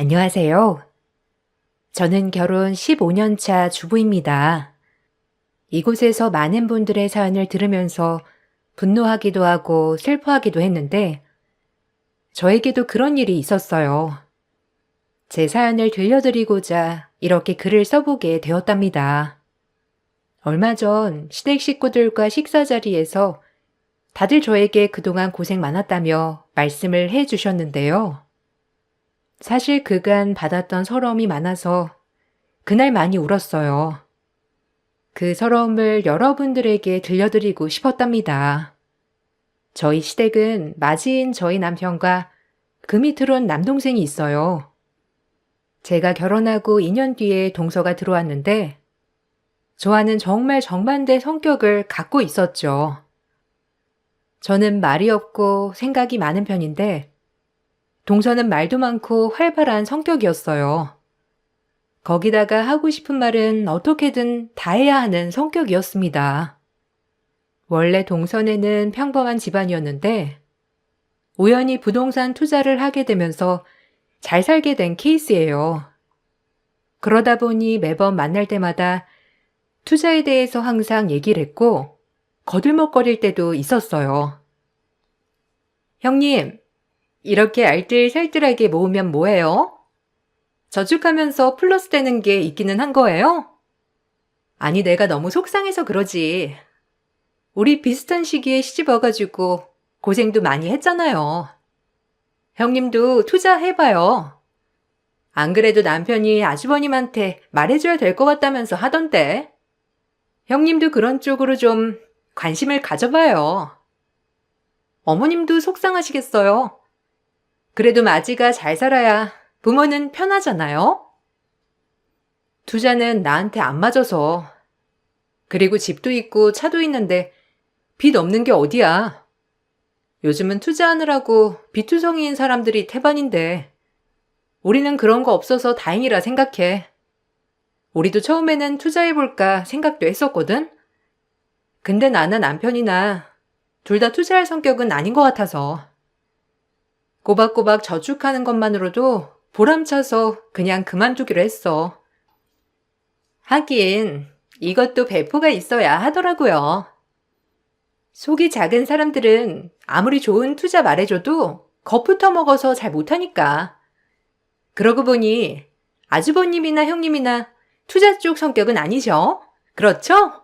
안녕하세요. 저는 결혼 15년 차 주부입니다. 이곳에서 많은 분들의 사연을 들으면서 분노하기도 하고 슬퍼하기도 했는데 저에게도 그런 일이 있었어요. 제 사연을 들려드리고자 이렇게 글을 써보게 되었답니다. 얼마 전 시댁 식구들과 식사 자리에서 다들 저에게 그동안 고생 많았다며 말씀을 해 주셨는데요. 사실 그간 받았던 서러움이 많아서 그날 많이 울었어요. 그 서러움을 여러분들에게 들려드리고 싶었답니다. 저희 시댁은 맞이인 저희 남편과 그 밑으론 남동생이 있어요. 제가 결혼하고 2년 뒤에 동서가 들어왔는데 저와는 정말 정반대 성격을 갖고 있었죠. 저는 말이 없고 생각이 많은 편인데 동서는 말도 많고 활발한 성격이었어요. 거기다가 하고 싶은 말은 어떻게든 다 해야 하는 성격이었습니다. 원래 동서는 평범한 집안이었는데 우연히 부동산 투자를 하게 되면서 잘 살게 된 케이스예요. 그러다 보니 매번 만날 때마다 투자에 대해서 항상 얘기를 했고 거들먹거릴 때도 있었어요. 형님, 이렇게 알뜰살뜰하게 모으면 뭐해요? 저축하면서 플러스 되는 게 있기는 한 거예요? 아니, 내가 너무 속상해서 그러지. 우리 비슷한 시기에 시집 와가지고 고생도 많이 했잖아요. 형님도 투자해봐요. 안 그래도 남편이 아주버님한테 말해줘야 될 것 같다면서 하던데. 형님도 그런 쪽으로 좀 관심을 가져봐요. 어머님도 속상하시겠어요. 그래도 마지가 잘 살아야 부모는 편하잖아요. 투자는 나한테 안 맞아서. 그리고 집도 있고 차도 있는데 빚 없는 게 어디야. 요즘은 투자하느라고 빚투성이인 사람들이 태반인데 우리는 그런 거 없어서 다행이라 생각해. 우리도 처음에는 투자해볼까 생각도 했었거든. 근데 나나 남편이나 둘 다 투자할 성격은 아닌 것 같아서 꼬박꼬박 저축하는 것만으로도 보람차서 그냥 그만두기로 했어. 하긴 이것도 배포가 있어야 하더라고요. 속이 작은 사람들은 아무리 좋은 투자 말해줘도 겁부터 먹어서 잘 못하니까. 그러고 보니 아주버님이나 형님이나 투자 쪽 성격은 아니죠? 그렇죠?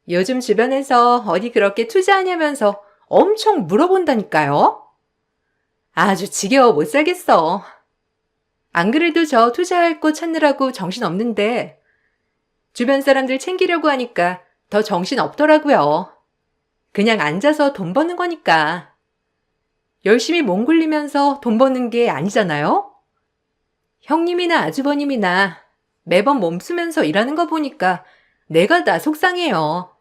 요즘 주변에서 어디 그렇게 투자하냐면서 엄청 물어본다니까요. 아주 지겨워 못 살겠어. 안 그래도 저 투자할 곳 찾느라고 정신 없는데 주변 사람들 챙기려고 하니까 더 정신 없더라고요. 그냥 앉아서 돈 버는 거니까. 열심히 몸 굴리면서 돈 버는 게 아니잖아요? 형님이나 아주버님이나 매번 몸쓰면서 일하는 거 보니까 내가 다 속상해요.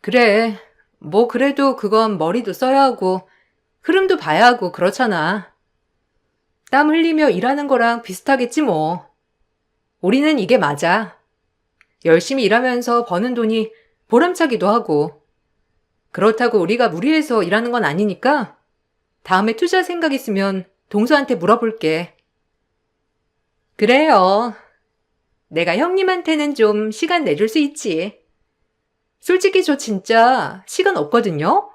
그래, 뭐 그래도 그건 머리도 써야 하고 흐름도 봐야 하고 그렇잖아. 땀 흘리며 일하는 거랑 비슷하겠지 뭐. 우리는 이게 맞아. 열심히 일하면서 버는 돈이 보람차기도 하고. 그렇다고 우리가 무리해서 일하는 건 아니니까 다음에 투자 생각 있으면 동서한테 물어볼게. 그래요. 내가 형님한테는 좀 시간 내줄 수 있지. 솔직히 저 진짜 시간 없거든요.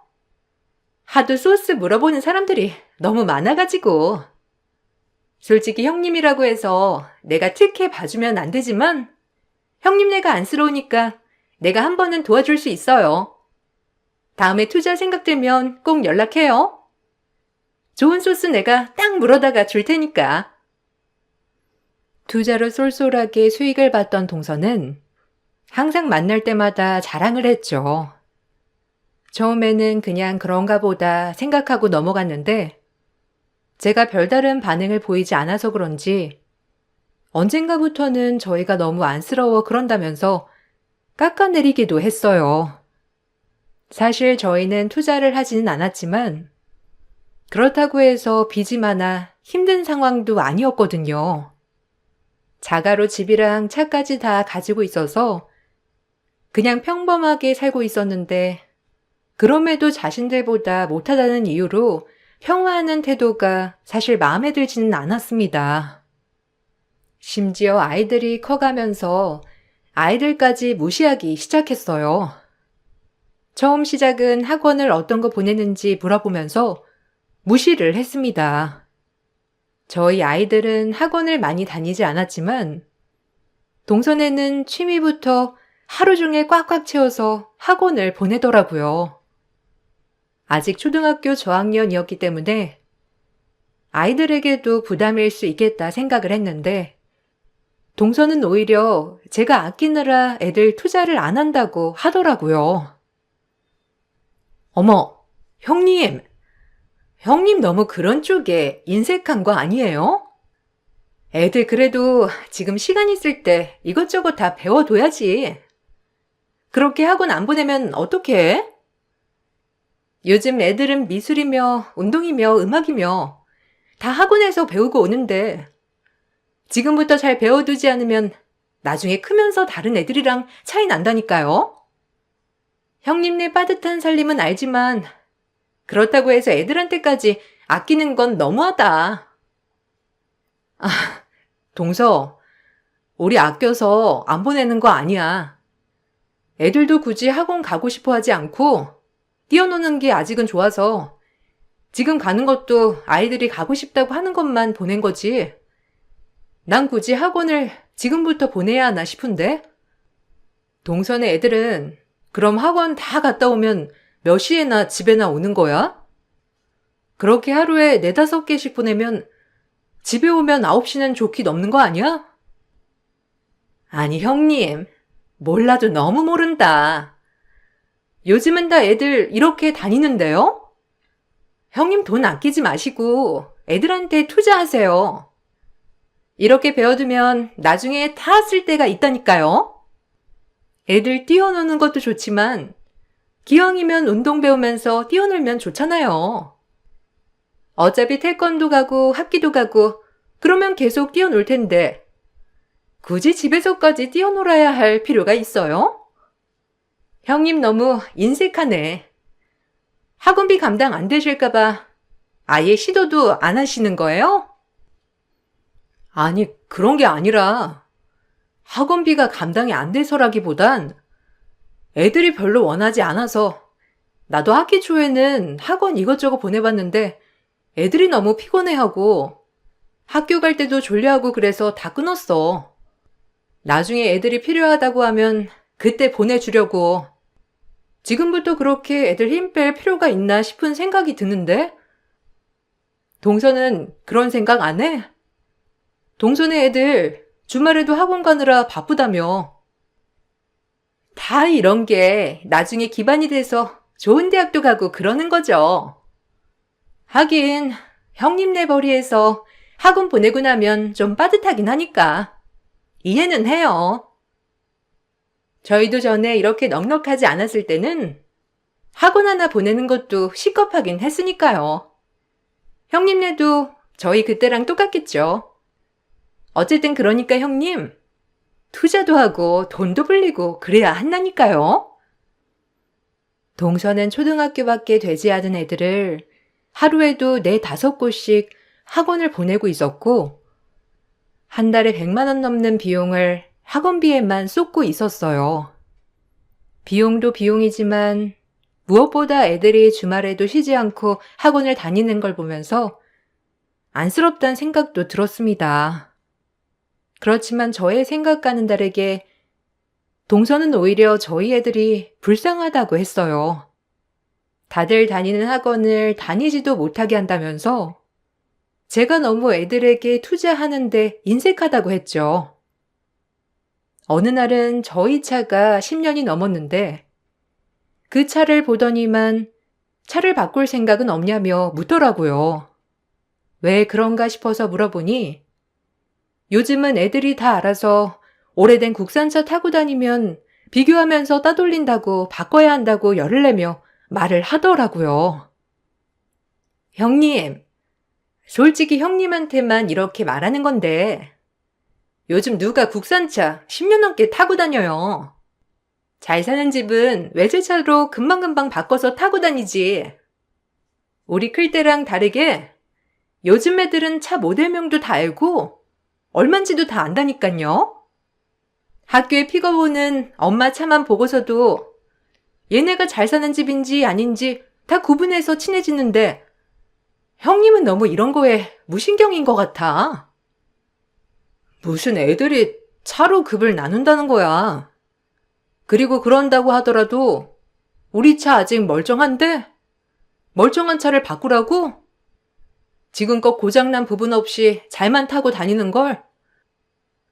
하도 소스 물어보는 사람들이 너무 많아가지고. 솔직히 형님이라고 해서 내가 특혜 봐주면 안 되지만 형님네가 안쓰러우니까 내가 한 번은 도와줄 수 있어요. 다음에 투자 생각되면 꼭 연락해요. 좋은 소스 내가 딱 물어다가 줄 테니까. 투자로 쏠쏠하게 수익을 봤던 동서는 항상 만날 때마다 자랑을 했죠. 처음에는 그냥 그런가 보다 생각하고 넘어갔는데 제가 별다른 반응을 보이지 않아서 그런지 언젠가부터는 저희가 너무 안쓰러워 그런다면서 깎아내리기도 했어요. 사실 저희는 투자를 하지는 않았지만 그렇다고 해서 빚이 많아 힘든 상황도 아니었거든요. 자가로 집이랑 차까지 다 가지고 있어서 그냥 평범하게 살고 있었는데 그럼에도 자신들보다 못하다는 이유로 평화하는 태도가 사실 마음에 들지는 않았습니다. 심지어 아이들이 커가면서 아이들까지 무시하기 시작했어요. 처음 시작은 학원을 어떤 거 보내는지 물어보면서 무시를 했습니다. 저희 아이들은 학원을 많이 다니지 않았지만 동선에는 취미부터 하루 종일 꽉꽉 채워서 학원을 보내더라고요. 아직 초등학교 저학년이었기 때문에 아이들에게도 부담일 수 있겠다 생각을 했는데 동서는 오히려 제가 아끼느라 애들 투자를 안 한다고 하더라고요. 어머, 형님! 형님 너무 그런 쪽에 인색한 거 아니에요? 애들 그래도 지금 시간 있을 때 이것저것 다 배워둬야지. 그렇게 학원 안 보내면 어떡해? 요즘 애들은 미술이며 운동이며 음악이며 다 학원에서 배우고 오는데 지금부터 잘 배워두지 않으면 나중에 크면서 다른 애들이랑 차이 난다니까요. 형님네 빠듯한 살림은 알지만 그렇다고 해서 애들한테까지 아끼는 건 너무하다. 아, 동서, 우리 아껴서 안 보내는 거 아니야. 애들도 굳이 학원 가고 싶어 하지 않고 뛰어노는 게 아직은 좋아서 지금 가는 것도 아이들이 가고 싶다고 하는 것만 보낸 거지. 난 굳이 학원을 지금부터 보내야 하나 싶은데? 동선의 애들은 그럼 학원 다 갔다 오면 몇 시에나 집에나 오는 거야? 그렇게 하루에 4-5개씩 보내면 집에 오면 9시는 좋게 넘는 거 아니야? 아니 형님, 몰라도 너무 모른다. 요즘은 다 애들 이렇게 다니는데요? 형님 돈 아끼지 마시고 애들한테 투자하세요. 이렇게 배워두면 나중에 다 쓸 때가 있다니까요. 애들 뛰어노는 것도 좋지만 기왕이면 운동 배우면서 뛰어놀면 좋잖아요. 어차피 태권도 가고 합기도 가고 그러면 계속 뛰어놀 텐데 굳이 집에서까지 뛰어놀아야 할 필요가 있어요? 형님 너무 인색하네. 학원비 감당 안 되실까봐 아예 시도도 안 하시는 거예요? 아니, 그런 게 아니라 학원비가 감당이 안 돼서라기보단 애들이 별로 원하지 않아서 나도 학기 초에는 학원 이것저것 보내봤는데 애들이 너무 피곤해하고 학교 갈 때도 졸려하고 그래서 다 끊었어. 나중에 애들이 필요하다고 하면 그때 보내주려고. 지금부터 그렇게 애들 힘 뺄 필요가 있나 싶은 생각이 드는데? 동서는 그런 생각 안 해? 동서네 애들 주말에도 학원 가느라 바쁘다며. 다 이런 게 나중에 기반이 돼서 좋은 대학도 가고 그러는 거죠. 하긴 형님네 벌이에서 학원 보내고 나면 좀 빠듯하긴 하니까 이해는 해요. 저희도 전에 이렇게 넉넉하지 않았을 때는 학원 하나 보내는 것도 식겁하긴 했으니까요. 형님네도 저희 그때랑 똑같겠죠. 어쨌든 그러니까 형님, 투자도 하고 돈도 불리고 그래야 한다니까요. 동서는 초등학교밖에 되지 않은 애들을 하루에도 4-5곳씩 학원을 보내고 있었고 한 달에 100만 원 넘는 비용을 학원비에만 쏟고 있었어요. 비용도 비용이지만 무엇보다 애들이 주말에도 쉬지 않고 학원을 다니는 걸 보면서 안쓰럽다는 생각도 들었습니다. 그렇지만 저의 생각과는 다르게 동서는 오히려 저희 애들이 불쌍하다고 했어요. 다들 다니는 학원을 다니지도 못하게 한다면서 제가 너무 애들에게 투자하는데 인색하다고 했죠. 어느 날은 저희 차가 10년이 넘었는데 그 차를 보더니만 차를 바꿀 생각은 없냐며 묻더라고요. 왜 그런가 싶어서 물어보니 요즘은 애들이 다 알아서 오래된 국산차 타고 다니면 비교하면서 따돌린다고 바꿔야 한다고 열을 내며 말을 하더라고요. 형님, 솔직히 형님한테만 이렇게 말하는 건데 요즘 누가 국산차 10년 넘게 타고 다녀요. 잘 사는 집은 외제차로 금방금방 바꿔서 타고 다니지. 우리 클 때랑 다르게 요즘 애들은 차 모델명도 다 알고 얼만지도 다 안다니깐요. 학교에 픽업 오는 엄마 차만 보고서도 얘네가 잘 사는 집인지 아닌지 다 구분해서 친해지는데 형님은 너무 이런 거에 무신경인 것 같아. 무슨 애들이 차로 급을 나눈다는 거야. 그리고 그런다고 하더라도 우리 차 아직 멀쩡한데? 멀쩡한 차를 바꾸라고? 지금껏 고장난 부분 없이 잘만 타고 다니는 걸?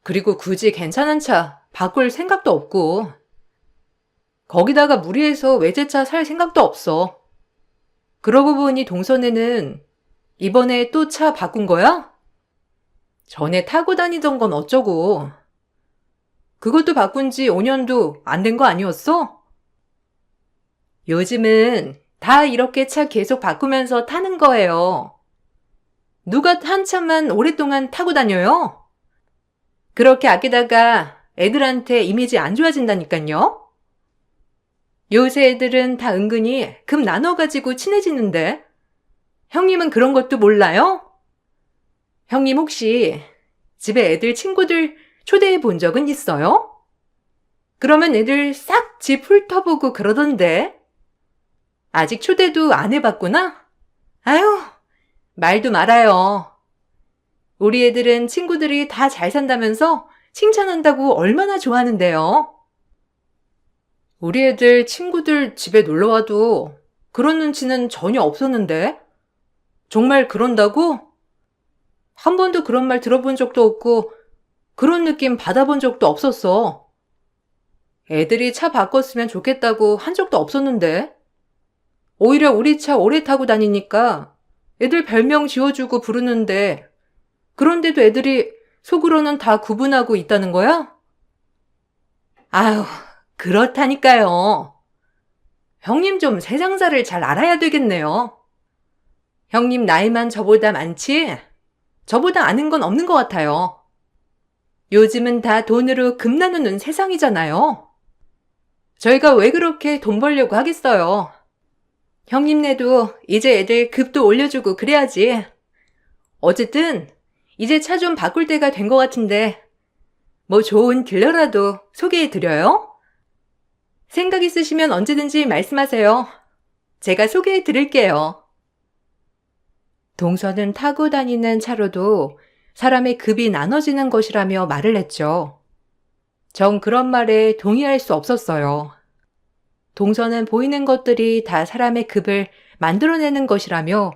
그리고 굳이 괜찮은 차 바꿀 생각도 없고. 거기다가 무리해서 외제차 살 생각도 없어. 그러고 보니 동선에는 이번에 또 차 바꾼 거야? 전에 타고 다니던 건 어쩌고. 그것도 바꾼 지 5년도 안 된 거 아니었어? 요즘은 다 이렇게 차 계속 바꾸면서 타는 거예요. 누가 한 차만 오랫동안 타고 다녀요? 그렇게 아끼다가 애들한테 이미지 안 좋아진다니까요? 요새 애들은 다 은근히 급 나눠가지고 친해지는데 형님은 그런 것도 몰라요? 형님 혹시 집에 애들 친구들 초대해 본 적은 있어요? 그러면 애들 싹 집 훑어보고 그러던데. 아직 초대도 안 해봤구나? 아유, 말도 말아요. 우리 애들은 친구들이 다 잘 산다면서 칭찬한다고 얼마나 좋아하는데요. 우리 애들 친구들 집에 놀러와도 그런 눈치는 전혀 없었는데. 정말 그런다고? 한 번도 그런 말 들어본 적도 없고 그런 느낌 받아본 적도 없었어. 애들이 차 바꿨으면 좋겠다고 한 적도 없었는데. 오히려 우리 차 오래 타고 다니니까 애들 별명 지어주고 부르는데 그런데도 애들이 속으로는 다 구분하고 있다는 거야? 아유, 그렇다니까요. 형님 좀 세상사를 잘 알아야 되겠네요. 형님 나이만 저보다 많지? 저보다 아는 건 없는 것 같아요. 요즘은 다 돈으로 급 나누는 세상이잖아요. 저희가 왜 그렇게 돈 벌려고 하겠어요. 형님네도 이제 애들 급도 올려주고 그래야지. 어쨌든 이제 차 좀 바꿀 때가 된 것 같은데 뭐 좋은 딜러라도 소개해드려요? 생각 있으시면 언제든지 말씀하세요. 제가 소개해드릴게요. 동서는 타고 다니는 차로도 사람의 급이 나눠지는 것이라며 말을 했죠. 전 그런 말에 동의할 수 없었어요. 동서는 보이는 것들이 다 사람의 급을 만들어내는 것이라며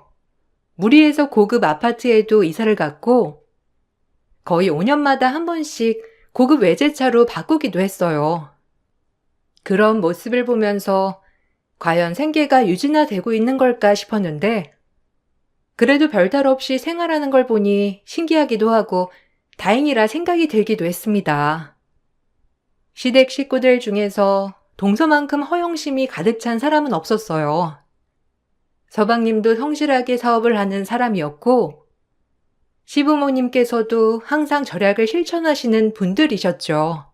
무리해서 고급 아파트에도 이사를 갔고 거의 5년마다 한 번씩 고급 외제차로 바꾸기도 했어요. 그런 모습을 보면서 과연 생계가 유지나 되고 있는 걸까 싶었는데 그래도 별탈 없이 생활하는 걸 보니 신기하기도 하고 다행이라 생각이 들기도 했습니다. 시댁 식구들 중에서 동서만큼 허영심이 가득 찬 사람은 없었어요. 서방님도 성실하게 사업을 하는 사람이었고 시부모님께서도 항상 절약을 실천하시는 분들이셨죠.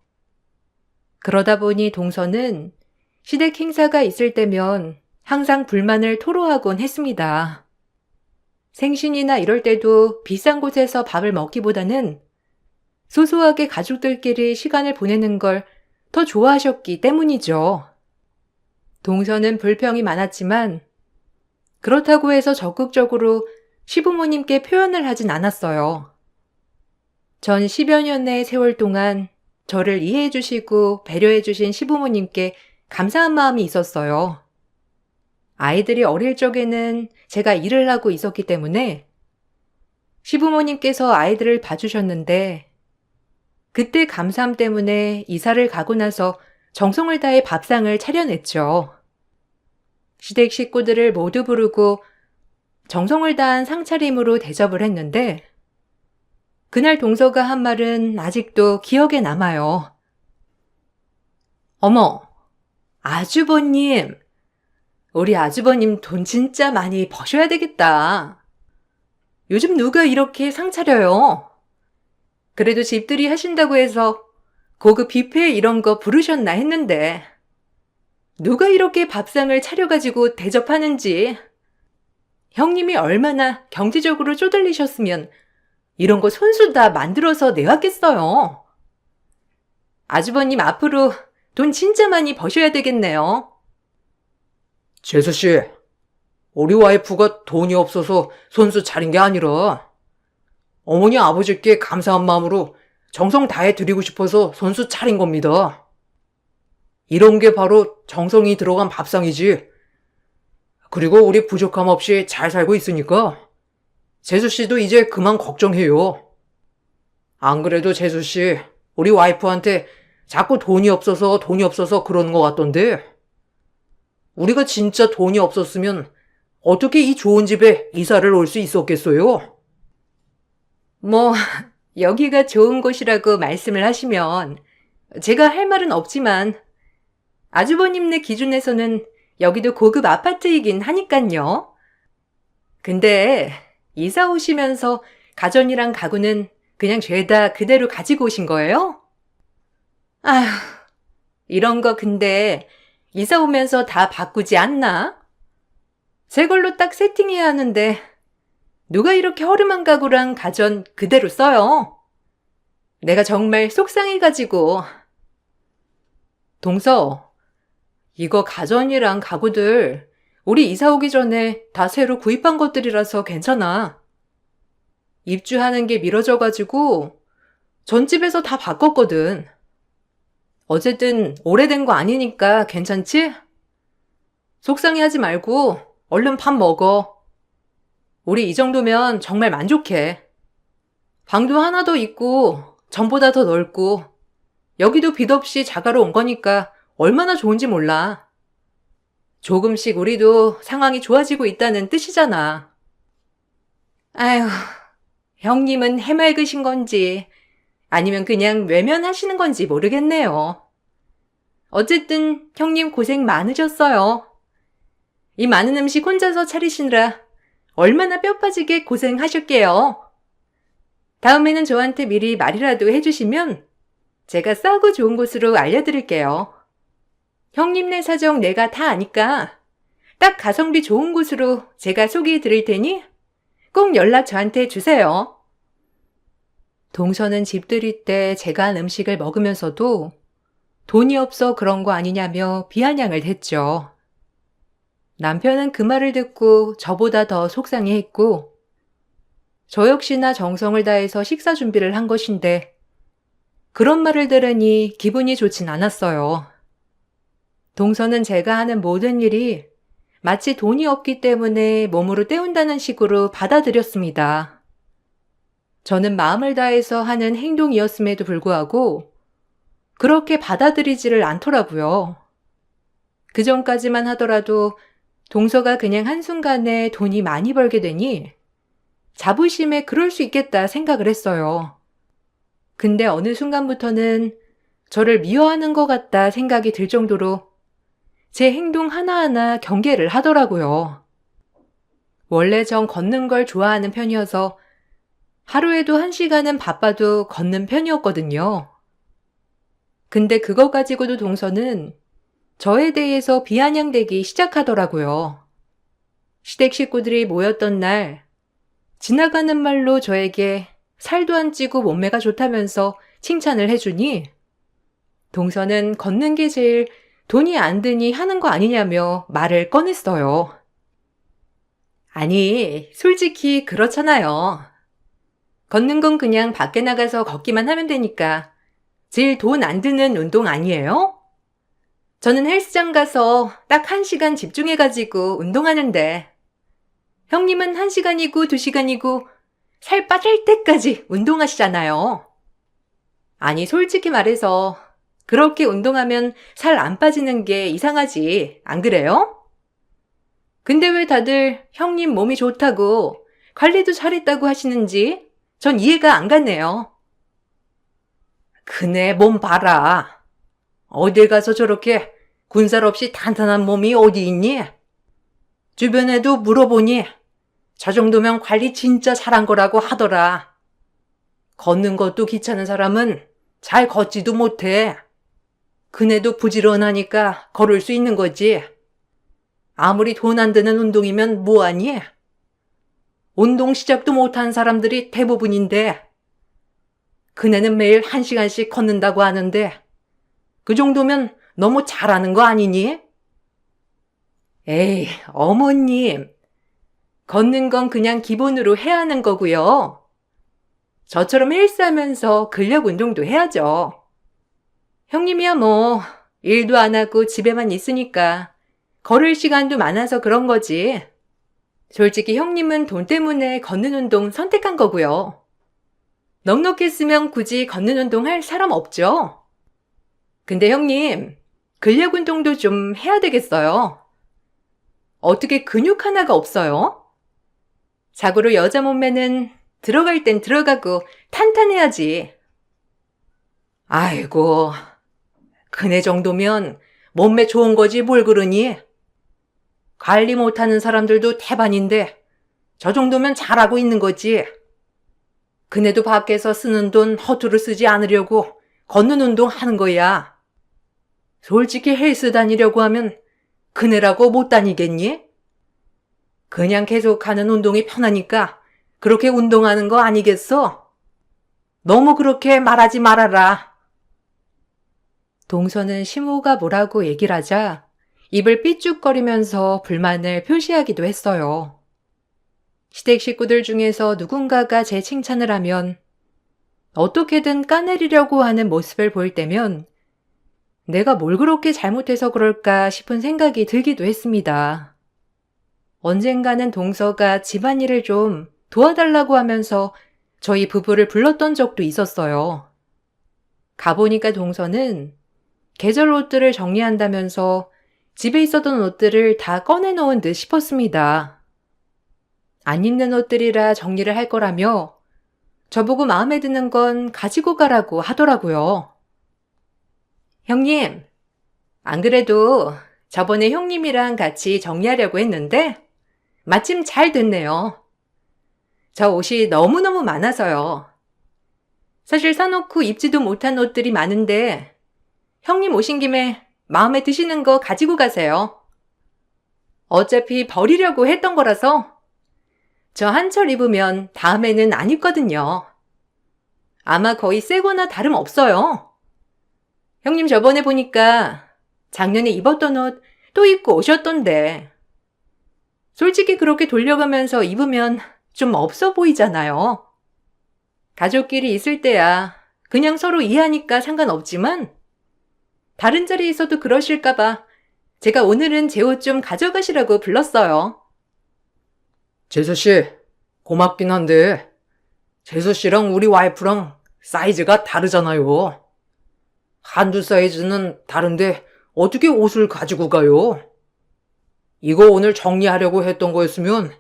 그러다 보니 동서는 시댁 행사가 있을 때면 항상 불만을 토로하곤 했습니다. 생신이나 이럴 때도 비싼 곳에서 밥을 먹기보다는 소소하게 가족들끼리 시간을 보내는 걸 더 좋아하셨기 때문이죠. 동서는 불평이 많았지만 그렇다고 해서 적극적으로 시부모님께 표현을 하진 않았어요. 전 10여 년의 세월 동안 저를 이해해 주시고 배려해 주신 시부모님께 감사한 마음이 있었어요. 아이들이 어릴 적에는 제가 일을 하고 있었기 때문에 시부모님께서 아이들을 봐주셨는데 그때 감사함 때문에 이사를 가고 나서 정성을 다해 밥상을 차려냈죠. 시댁 식구들을 모두 부르고 정성을 다한 상차림으로 대접을 했는데 그날 동서가 한 말은 아직도 기억에 남아요. 어머, 아주버님. 우리 아주버님 돈 진짜 많이 버셔야 되겠다. 요즘 누가 이렇게 상 차려요? 그래도 집들이 하신다고 해서 고급 뷔페 이런 거 부르셨나 했는데 누가 이렇게 밥상을 차려가지고 대접하는지. 형님이 얼마나 경제적으로 쪼들리셨으면 이런 거 손수 다 만들어서 내왔겠어요. 아주버님 앞으로 돈 진짜 많이 버셔야 되겠네요. 재수씨, 우리 와이프가 돈이 없어서 손수 차린 게 아니라 어머니 아버지께 감사한 마음으로 정성 다해 드리고 싶어서 손수 차린 겁니다. 이런 게 바로 정성이 들어간 밥상이지. 그리고 우리 부족함 없이 잘 살고 있으니까 재수씨도 이제 그만 걱정해요. 안 그래도 재수씨, 우리 와이프한테 자꾸 돈이 없어서 그러는 것 같던데, 우리가 진짜 돈이 없었으면 어떻게 이 좋은 집에 이사를 올 수 있었겠어요? 뭐, 여기가 좋은 곳이라고 말씀을 하시면 제가 할 말은 없지만 아주버님네 기준에서는 여기도 고급 아파트이긴 하니깐요. 근데 이사 오시면서 가전이랑 가구는 그냥 죄다 그대로 가지고 오신 거예요? 아휴, 이런 거 근데 이사 오면서 다 바꾸지 않나? 새 걸로 딱 세팅해야 하는데 누가 이렇게 허름한 가구랑 가전 그대로 써요? 내가 정말 속상해가지고. 동서, 이거 가전이랑 가구들 우리 이사 오기 전에 다 새로 구입한 것들이라서 괜찮아. 입주하는 게 미뤄져가지고 전집에서 다 바꿨거든. 어쨌든 오래된 거 아니니까 괜찮지? 속상해하지 말고 얼른 밥 먹어. 우리 이 정도면 정말 만족해. 방도 하나 더 있고 전보다 더 넓고 여기도 빚 없이 자가로 온 거니까 얼마나 좋은지 몰라. 조금씩 우리도 상황이 좋아지고 있다는 뜻이잖아. 아휴, 형님은 해맑으신 건지 아니면 그냥 외면하시는 건지 모르겠네요. 어쨌든 형님 고생 많으셨어요. 이 많은 음식 혼자서 차리시느라 얼마나 뼈 빠지게 고생하실게요. 다음에는 저한테 미리 말이라도 해주시면 제가 싸고 좋은 곳으로 알려드릴게요. 형님네 사정 내가 다 아니까 딱 가성비 좋은 곳으로 제가 소개해 드릴 테니 꼭 연락 저한테 주세요. 동서는 집들이 때 제가 한 음식을 먹으면서도 돈이 없어 그런 거 아니냐며 비아냥을 했죠. 남편은 그 말을 듣고 저보다 더 속상해했고 저 역시나 정성을 다해서 식사 준비를 한 것인데 그런 말을 들으니 기분이 좋진 않았어요. 동서는 제가 하는 모든 일이 마치 돈이 없기 때문에 몸으로 때운다는 식으로 받아들였습니다. 저는 마음을 다해서 하는 행동이었음에도 불구하고 그렇게 받아들이지를 않더라고요. 그 전까지만 하더라도 동서가 그냥 한순간에 돈이 많이 벌게 되니 자부심에 그럴 수 있겠다 생각을 했어요. 근데 어느 순간부터는 저를 미워하는 것 같다 생각이 들 정도로 제 행동 하나하나 경계를 하더라고요. 원래 전 걷는 걸 좋아하는 편이어서 하루에도 1시간은 바빠도 걷는 편이었거든요. 근데 그거 가지고도 동서는 저에 대해서 비아냥대기 시작하더라고요. 시댁 식구들이 모였던 날 지나가는 말로 저에게 살도 안 찌고 몸매가 좋다면서 칭찬을 해주니 동서는 걷는 게 제일 돈이 안 드니 하는 거 아니냐며 말을 꺼냈어요. 아니, 솔직히 그렇잖아요. 걷는 건 그냥 밖에 나가서 걷기만 하면 되니까 제일 돈 안 드는 운동 아니에요? 저는 헬스장 가서 딱 1시간 집중해가지고 운동하는데 형님은 1시간이고 2시간이고 살 빠질 때까지 운동하시잖아요. 아니, 솔직히 말해서 그렇게 운동하면 살 안 빠지는 게 이상하지, 안 그래요? 근데 왜 다들 형님 몸이 좋다고 관리도 잘했다고 하시는지 전 이해가 안 가네요. 그네 몸 봐라. 어딜 가서 저렇게 군살 없이 탄탄한 몸이 어디 있니? 주변에도 물어보니 저 정도면 관리 진짜 잘한 거라고 하더라. 걷는 것도 귀찮은 사람은 잘 걷지도 못해. 그네도 부지런하니까 걸을 수 있는 거지. 아무리 돈 안 드는 운동이면 뭐하니? 운동 시작도 못한 사람들이 대부분인데 그네는 매일 1시간씩 걷는다고 하는데 그 정도면 너무 잘하는 거 아니니? 에이, 어머님. 걷는 건 그냥 기본으로 해야 하는 거고요. 저처럼 헬스하면서 근력 운동도 해야죠. 형님이야 뭐 일도 안 하고 집에만 있으니까 걸을 시간도 많아서 그런 거지. 솔직히 형님은 돈 때문에 걷는 운동 선택한 거고요. 넉넉했으면 굳이 걷는 운동 할 사람 없죠? 근데 형님, 근력 운동도 좀 해야 되겠어요. 어떻게 근육 하나가 없어요? 자고로 여자 몸매는 들어갈 땐 들어가고 탄탄해야지. 아이고, 그네 정도면 몸매 좋은 거지 뭘 그러니? 관리 못하는 사람들도 태반인데 저 정도면 잘하고 있는 거지. 그네도 밖에서 쓰는 돈 허투루 쓰지 않으려고 걷는 운동 하는 거야. 솔직히 헬스 다니려고 하면 그네라고 못 다니겠니? 그냥 계속 하는 운동이 편하니까 그렇게 운동하는 거 아니겠어? 너무 그렇게 말하지 말아라. 동서는 시모가 뭐라고 얘기를 하자 입을 삐죽거리면서 불만을 표시하기도 했어요. 시댁 식구들 중에서 누군가가 제 칭찬을 하면 어떻게든 까내리려고 하는 모습을 볼 때면 내가 뭘 그렇게 잘못해서 그럴까 싶은 생각이 들기도 했습니다. 언젠가는 동서가 집안일을 좀 도와달라고 하면서 저희 부부를 불렀던 적도 있었어요. 가보니까 동서는 계절 옷들을 정리한다면서 집에 있었던 옷들을 다 꺼내놓은 듯 싶었습니다. 안 입는 옷들이라 정리를 할 거라며 저보고 마음에 드는 건 가지고 가라고 하더라고요. 형님, 안 그래도 저번에 형님이랑 같이 정리하려고 했는데 마침 잘 됐네요. 저 옷이 너무너무 많아서요. 사실 사놓고 입지도 못한 옷들이 많은데 형님 오신 김에 마음에 드시는 거 가지고 가세요. 어차피 버리려고 했던 거라서 저 한철 입으면 다음에는 안 입거든요. 아마 거의 새거나 다름없어요. 형님 저번에 보니까 작년에 입었던 옷 또 입고 오셨던데. 솔직히 그렇게 돌려가면서 입으면 좀 없어 보이잖아요. 가족끼리 있을 때야 그냥 서로 이해하니까 상관없지만 다른 자리에 있어도 그러실까봐 제가 오늘은 제 옷 좀 가져가시라고 불렀어요. 재수씨, 고맙긴 한데 재수씨랑 우리 와이프랑 사이즈가 다르잖아요. 한두 사이즈는 다른데 어떻게 옷을 가지고 가요? 이거 오늘 정리하려고 했던 거였으면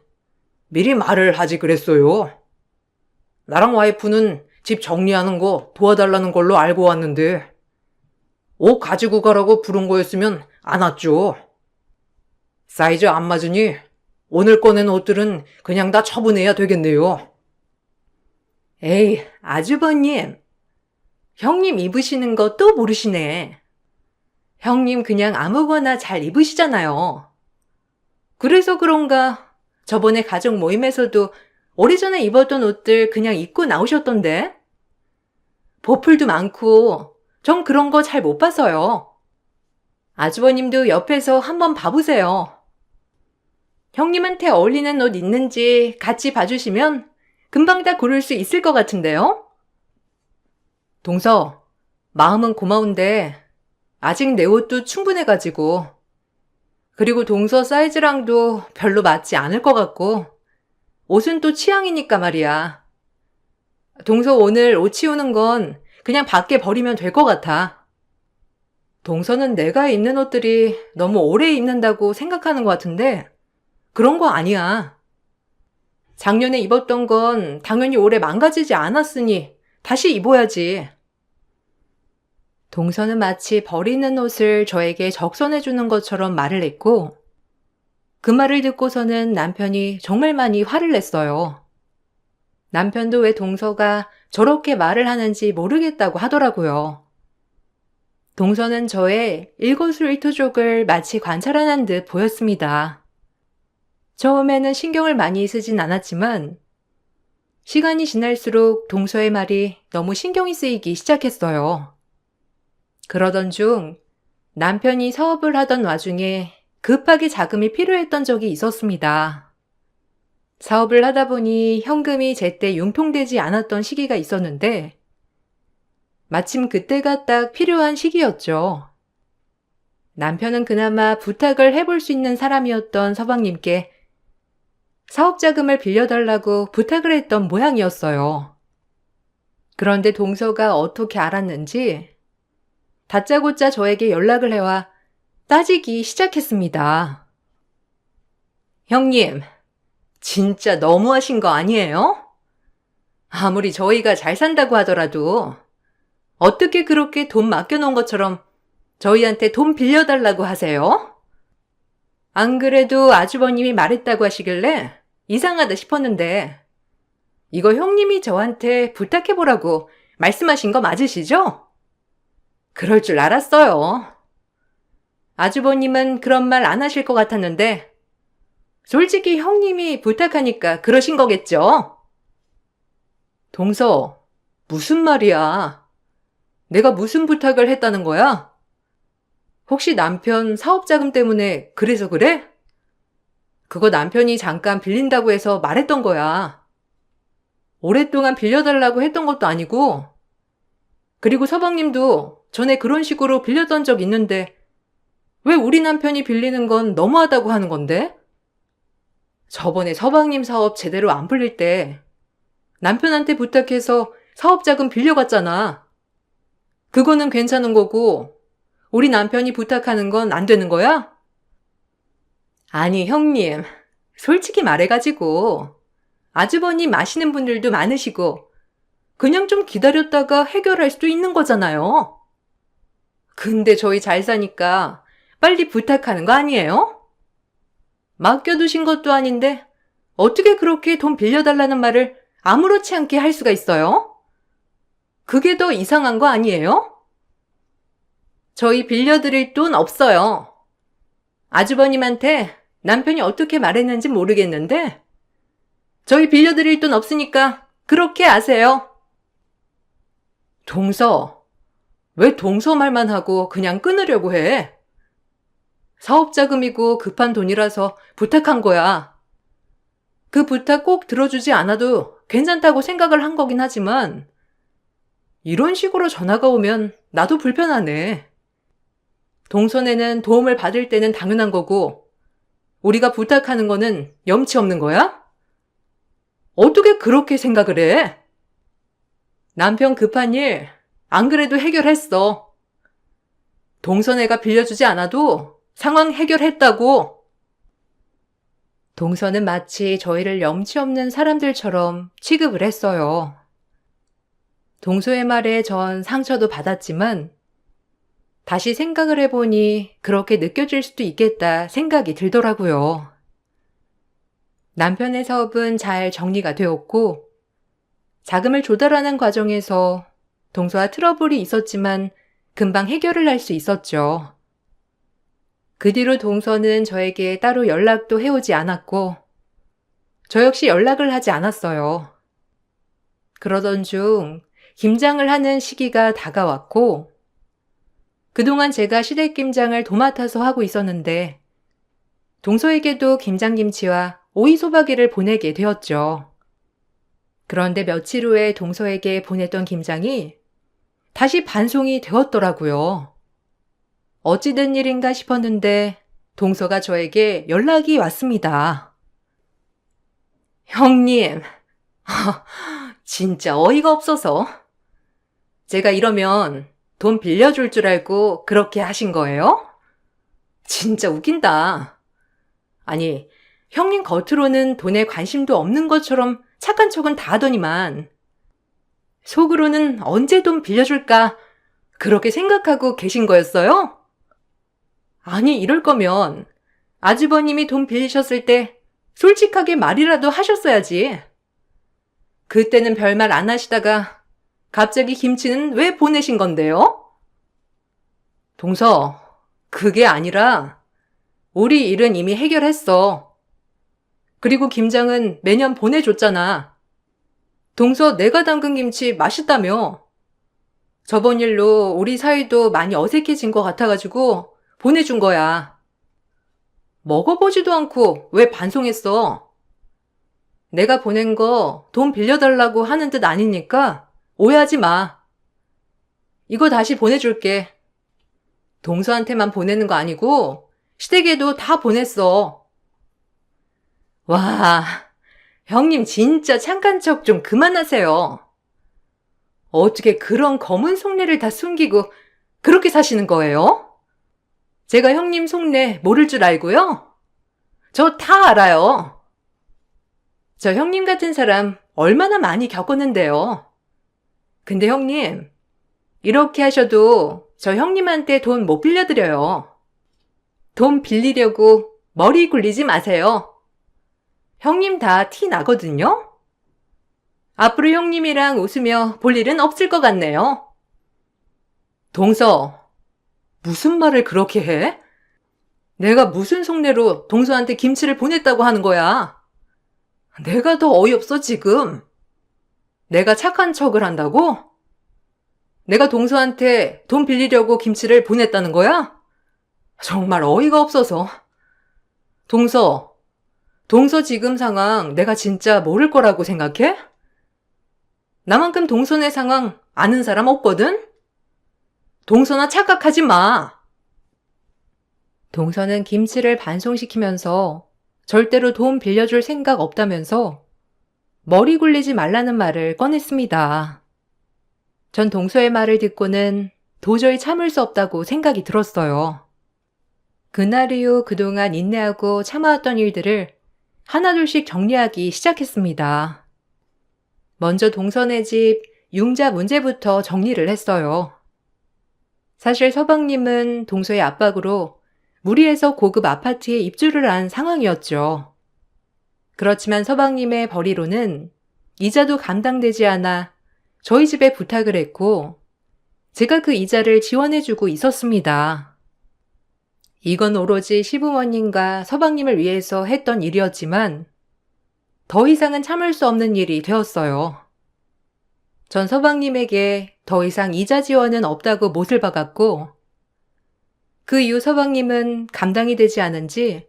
미리 말을 하지 그랬어요. 나랑 와이프는 집 정리하는 거 도와달라는 걸로 알고 왔는데 옷 가지고 가라고 부른 거였으면 안 왔죠. 사이즈 안 맞으니 오늘 꺼낸 옷들은 그냥 다 처분해야 되겠네요. 에이, 아주버님. 형님 입으시는 거 또 모르시네. 형님 그냥 아무거나 잘 입으시잖아요. 그래서 그런가 저번에 가족 모임에서도 오래전에 입었던 옷들 그냥 입고 나오셨던데? 보풀도 많고 전 그런 거 잘 못 봐서요. 아주버님도 옆에서 한번 봐보세요. 형님한테 어울리는 옷 있는지 같이 봐주시면 금방 다 고를 수 있을 것 같은데요? 동서, 마음은 고마운데 아직 내 옷도 충분해가지고 그리고 동서 사이즈랑도 별로 맞지 않을 것 같고 옷은 또 취향이니까 말이야. 동서 오늘 옷 치우는 건 그냥 밖에 버리면 될 것 같아. 동서는 내가 입는 옷들이 너무 오래 입는다고 생각하는 것 같은데 그런 거 아니야. 작년에 입었던 건 당연히 오래 망가지지 않았으니 다시 입어야지. 동서는 마치 버리는 옷을 저에게 적선해주는 것처럼 말을 했고 그 말을 듣고서는 남편이 정말 많이 화를 냈어요. 남편도 왜 동서가 저렇게 말을 하는지 모르겠다고 하더라고요. 동서는 저의 일거수일투족을 마치 관찰하는 듯 보였습니다. 처음에는 신경을 많이 쓰진 않았지만 시간이 지날수록 동서의 말이 너무 신경이 쓰이기 시작했어요. 그러던 중 남편이 사업을 하던 와중에 급하게 자금이 필요했던 적이 있었습니다. 사업을 하다 보니 현금이 제때 융통되지 않았던 시기가 있었는데 마침 그때가 딱 필요한 시기였죠. 남편은 그나마 부탁을 해볼 수 있는 사람이었던 서방님께 사업 자금을 빌려달라고 부탁을 했던 모양이었어요. 그런데 동서가 어떻게 알았는지 다짜고짜 저에게 연락을 해와 따지기 시작했습니다. 형님, 진짜 너무하신 거 아니에요? 아무리 저희가 잘 산다고 하더라도 어떻게 그렇게 돈 맡겨놓은 것처럼 저희한테 돈 빌려달라고 하세요? 안 그래도 아주버님이 말했다고 하시길래 이상하다 싶었는데 이거 형님이 저한테 부탁해보라고 말씀하신 거 맞으시죠? 그럴 줄 알았어요. 아주버님은 그런 말 안 하실 것 같았는데 솔직히 형님이 부탁하니까 그러신 거겠죠? 동서, 무슨 말이야? 내가 무슨 부탁을 했다는 거야? 혹시 남편 사업자금 때문에 그래서 그래? 그거 남편이 잠깐 빌린다고 해서 말했던 거야. 오랫동안 빌려달라고 했던 것도 아니고, 그리고 서방님도 전에 그런 식으로 빌렸던 적 있는데 왜 우리 남편이 빌리는 건 너무하다고 하는 건데? 저번에 서방님 사업 제대로 안 풀릴 때 남편한테 부탁해서 사업자금 빌려갔잖아. 그거는 괜찮은 거고 우리 남편이 부탁하는 건 안 되는 거야? 아니 형님, 솔직히 말해가지고 아주버님 아시는 분들도 많으시고 그냥 좀 기다렸다가 해결할 수도 있는 거잖아요. 근데 저희 잘 사니까 빨리 부탁하는 거 아니에요? 맡겨두신 것도 아닌데 어떻게 그렇게 돈 빌려달라는 말을 아무렇지 않게 할 수가 있어요? 그게 더 이상한 거 아니에요? 저희 빌려드릴 돈 없어요. 아주버님한테 남편이 어떻게 말했는지 모르겠는데 저희 빌려드릴 돈 없으니까 그렇게 아세요. 동서, 왜 동서 말만 하고 그냥 끊으려고 해? 사업자금이고 급한 돈이라서 부탁한 거야. 그 부탁 꼭 들어주지 않아도 괜찮다고 생각을 한 거긴 하지만 이런 식으로 전화가 오면 나도 불편하네. 동선에는 도움을 받을 때는 당연한 거고 우리가 부탁하는 거는 염치 없는 거야? 어떻게 그렇게 생각을 해? 남편 급한 일 안 그래도 해결했어. 동선애가 빌려주지 않아도 상황 해결했다고. 동서는 마치 저희를 염치 없는 사람들처럼 취급을 했어요. 동서의 말에 전 상처도 받았지만 다시 생각을 해보니 그렇게 느껴질 수도 있겠다 생각이 들더라고요. 남편의 사업은 잘 정리가 되었고 자금을 조달하는 과정에서 동서와 트러블이 있었지만 금방 해결을 할 수 있었죠. 그 뒤로 동서는 저에게 따로 연락도 해오지 않았고 저 역시 연락을 하지 않았어요. 그러던 중 김장을 하는 시기가 다가왔고 그동안 제가 시댁김장을 도맡아서 하고 있었는데 동서에게도 김장김치와 오이소박이를 보내게 되었죠. 그런데 며칠 후에 동서에게 보냈던 김장이 다시 반송이 되었더라고요. 어찌 된 일인가 싶었는데 동서가 저에게 연락이 왔습니다. 형님, 진짜 어이가 없어서 제가 이러면 돈 빌려줄 줄 알고 그렇게 하신 거예요? 진짜 웃긴다. 아니, 형님 겉으로는 돈에 관심도 없는 것처럼 착한 척은 다 하더니만 속으로는 언제 돈 빌려줄까 그렇게 생각하고 계신 거였어요? 아니, 이럴 거면 아주버님이 돈 빌리셨을 때 솔직하게 말이라도 하셨어야지. 그때는 별말 안 하시다가 갑자기 김치는 왜 보내신 건데요? 동서, 그게 아니라 우리 일은 이미 해결했어. 그리고 김장은 매년 보내줬잖아. 동서 내가 담근 김치 맛있다며. 저번 일로 우리 사이도 많이 어색해진 것 같아가지고 보내준 거야. 먹어보지도 않고 왜 반송했어? 내가 보낸 거 돈 빌려달라고 하는 듯 아니니까 오해하지 마. 이거 다시 보내줄게. 동서한테만 보내는 거 아니고 시댁에도 다 보냈어. 와, 형님 진짜 착한 척 좀 그만하세요. 어떻게 그런 검은 속내를 다 숨기고 그렇게 사시는 거예요? 제가 형님 속내 모를 줄 알고요? 저 다 알아요. 저 형님 같은 사람 얼마나 많이 겪었는데요. 근데 형님, 이렇게 하셔도 저 형님한테 돈 못 빌려드려요. 돈 빌리려고 머리 굴리지 마세요. 형님 다 티 나거든요? 앞으로 형님이랑 웃으며 볼 일은 없을 것 같네요. 동서, 무슨 말을 그렇게 해? 내가 무슨 속내로 동서한테 김치를 보냈다고 하는 거야? 내가 더 어이없어, 지금. 내가 착한 척을 한다고? 내가 동서한테 돈 빌리려고 김치를 보냈다는 거야? 정말 어이가 없어서. 동서 지금 상황 내가 진짜 모를 거라고 생각해? 나만큼 동서네 상황 아는 사람 없거든? 동서나 착각하지 마. 동서는 김치를 반송시키면서 절대로 돈 빌려줄 생각 없다면서 머리 굴리지 말라는 말을 꺼냈습니다. 전 동서의 말을 듣고는 도저히 참을 수 없다고 생각이 들었어요. 그날 이후 그동안 인내하고 참아왔던 일들을 하나둘씩 정리하기 시작했습니다. 먼저 동서네 집 융자 문제부터 정리를 했어요. 사실 서방님은 동서의 압박으로 무리해서 고급 아파트에 입주를 한 상황이었죠. 그렇지만 서방님의 벌이로는 이자도 감당되지 않아 저희 집에 부탁을 했고 제가 그 이자를 지원해주고 있었습니다. 이건 오로지 시부모님과 서방님을 위해서 했던 일이었지만 더 이상은 참을 수 없는 일이 되었어요. 전 서방님에게 더 이상 이자 지원은 없다고 못을 박았고 그 이후 서방님은 감당이 되지 않은지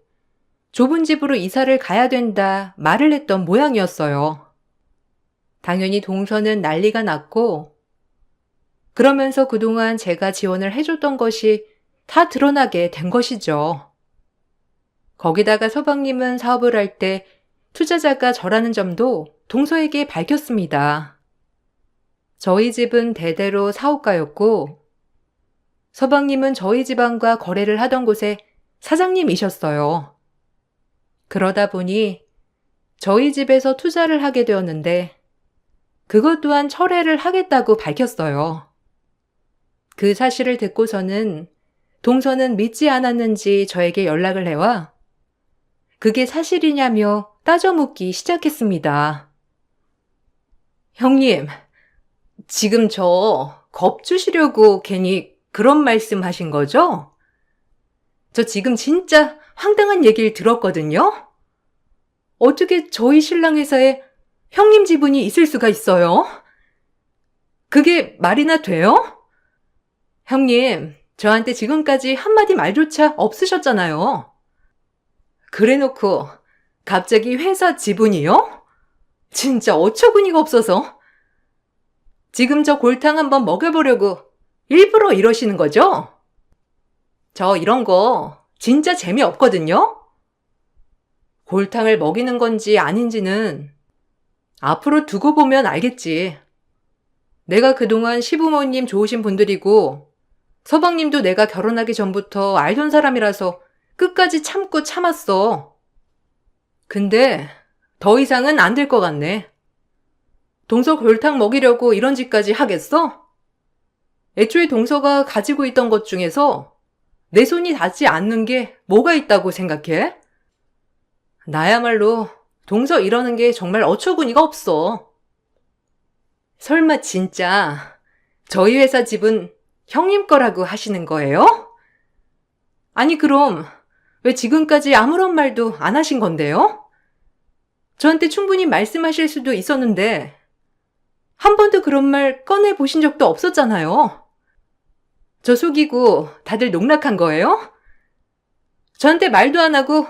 좁은 집으로 이사를 가야 된다 말을 했던 모양이었어요. 당연히 동서는 난리가 났고 그러면서 그동안 제가 지원을 해줬던 것이 다 드러나게 된 것이죠. 거기다가 서방님은 사업을 할 때 투자자가 저라는 점도 동서에게 밝혔습니다. 저희 집은 대대로 사업가였고 서방님은 저희 집안과 거래를 하던 곳에 사장님이셨어요. 그러다 보니 저희 집에서 투자를 하게 되었는데 그것 또한 철회를 하겠다고 밝혔어요. 그 사실을 듣고서는 동서는 믿지 않았는지 저에게 연락을 해와 그게 사실이냐며 따져 묻기 시작했습니다. 형님, 지금 저 겁주시려고 괜히 그런 말씀 하신 거죠? 저 지금 진짜 황당한 얘기를 들었거든요? 어떻게 저희 신랑 회사에 형님 지분이 있을 수가 있어요? 그게 말이나 돼요? 형님, 저한테 지금까지 한마디 말조차 없으셨잖아요. 그래놓고 갑자기 회사 지분이요? 진짜 어처구니가 없어서. 지금 저 골탕 한번 먹여보려고 일부러 이러시는 거죠? 저 이런 거 진짜 재미없거든요? 골탕을 먹이는 건지 아닌지는 앞으로 두고 보면 알겠지. 내가 그동안 시부모님 좋으신 분들이고 서방님도 내가 결혼하기 전부터 알던 사람이라서 끝까지 참고 참았어. 근데 더 이상은 안 될 것 같네. 동서 골탕 먹이려고 이런 짓까지 하겠어? 애초에 동서가 가지고 있던 것 중에서 내 손이 닿지 않는 게 뭐가 있다고 생각해? 나야말로 동서 이러는 게 정말 어처구니가 없어. 설마 진짜 저희 회사 집은 형님 거라고 하시는 거예요? 아니 그럼 왜 지금까지 아무런 말도 안 하신 건데요? 저한테 충분히 말씀하실 수도 있었는데 한 번도 그런 말 꺼내 보신 적도 없었잖아요. 저 속이고 다들 농락한 거예요? 저한테 말도 안 하고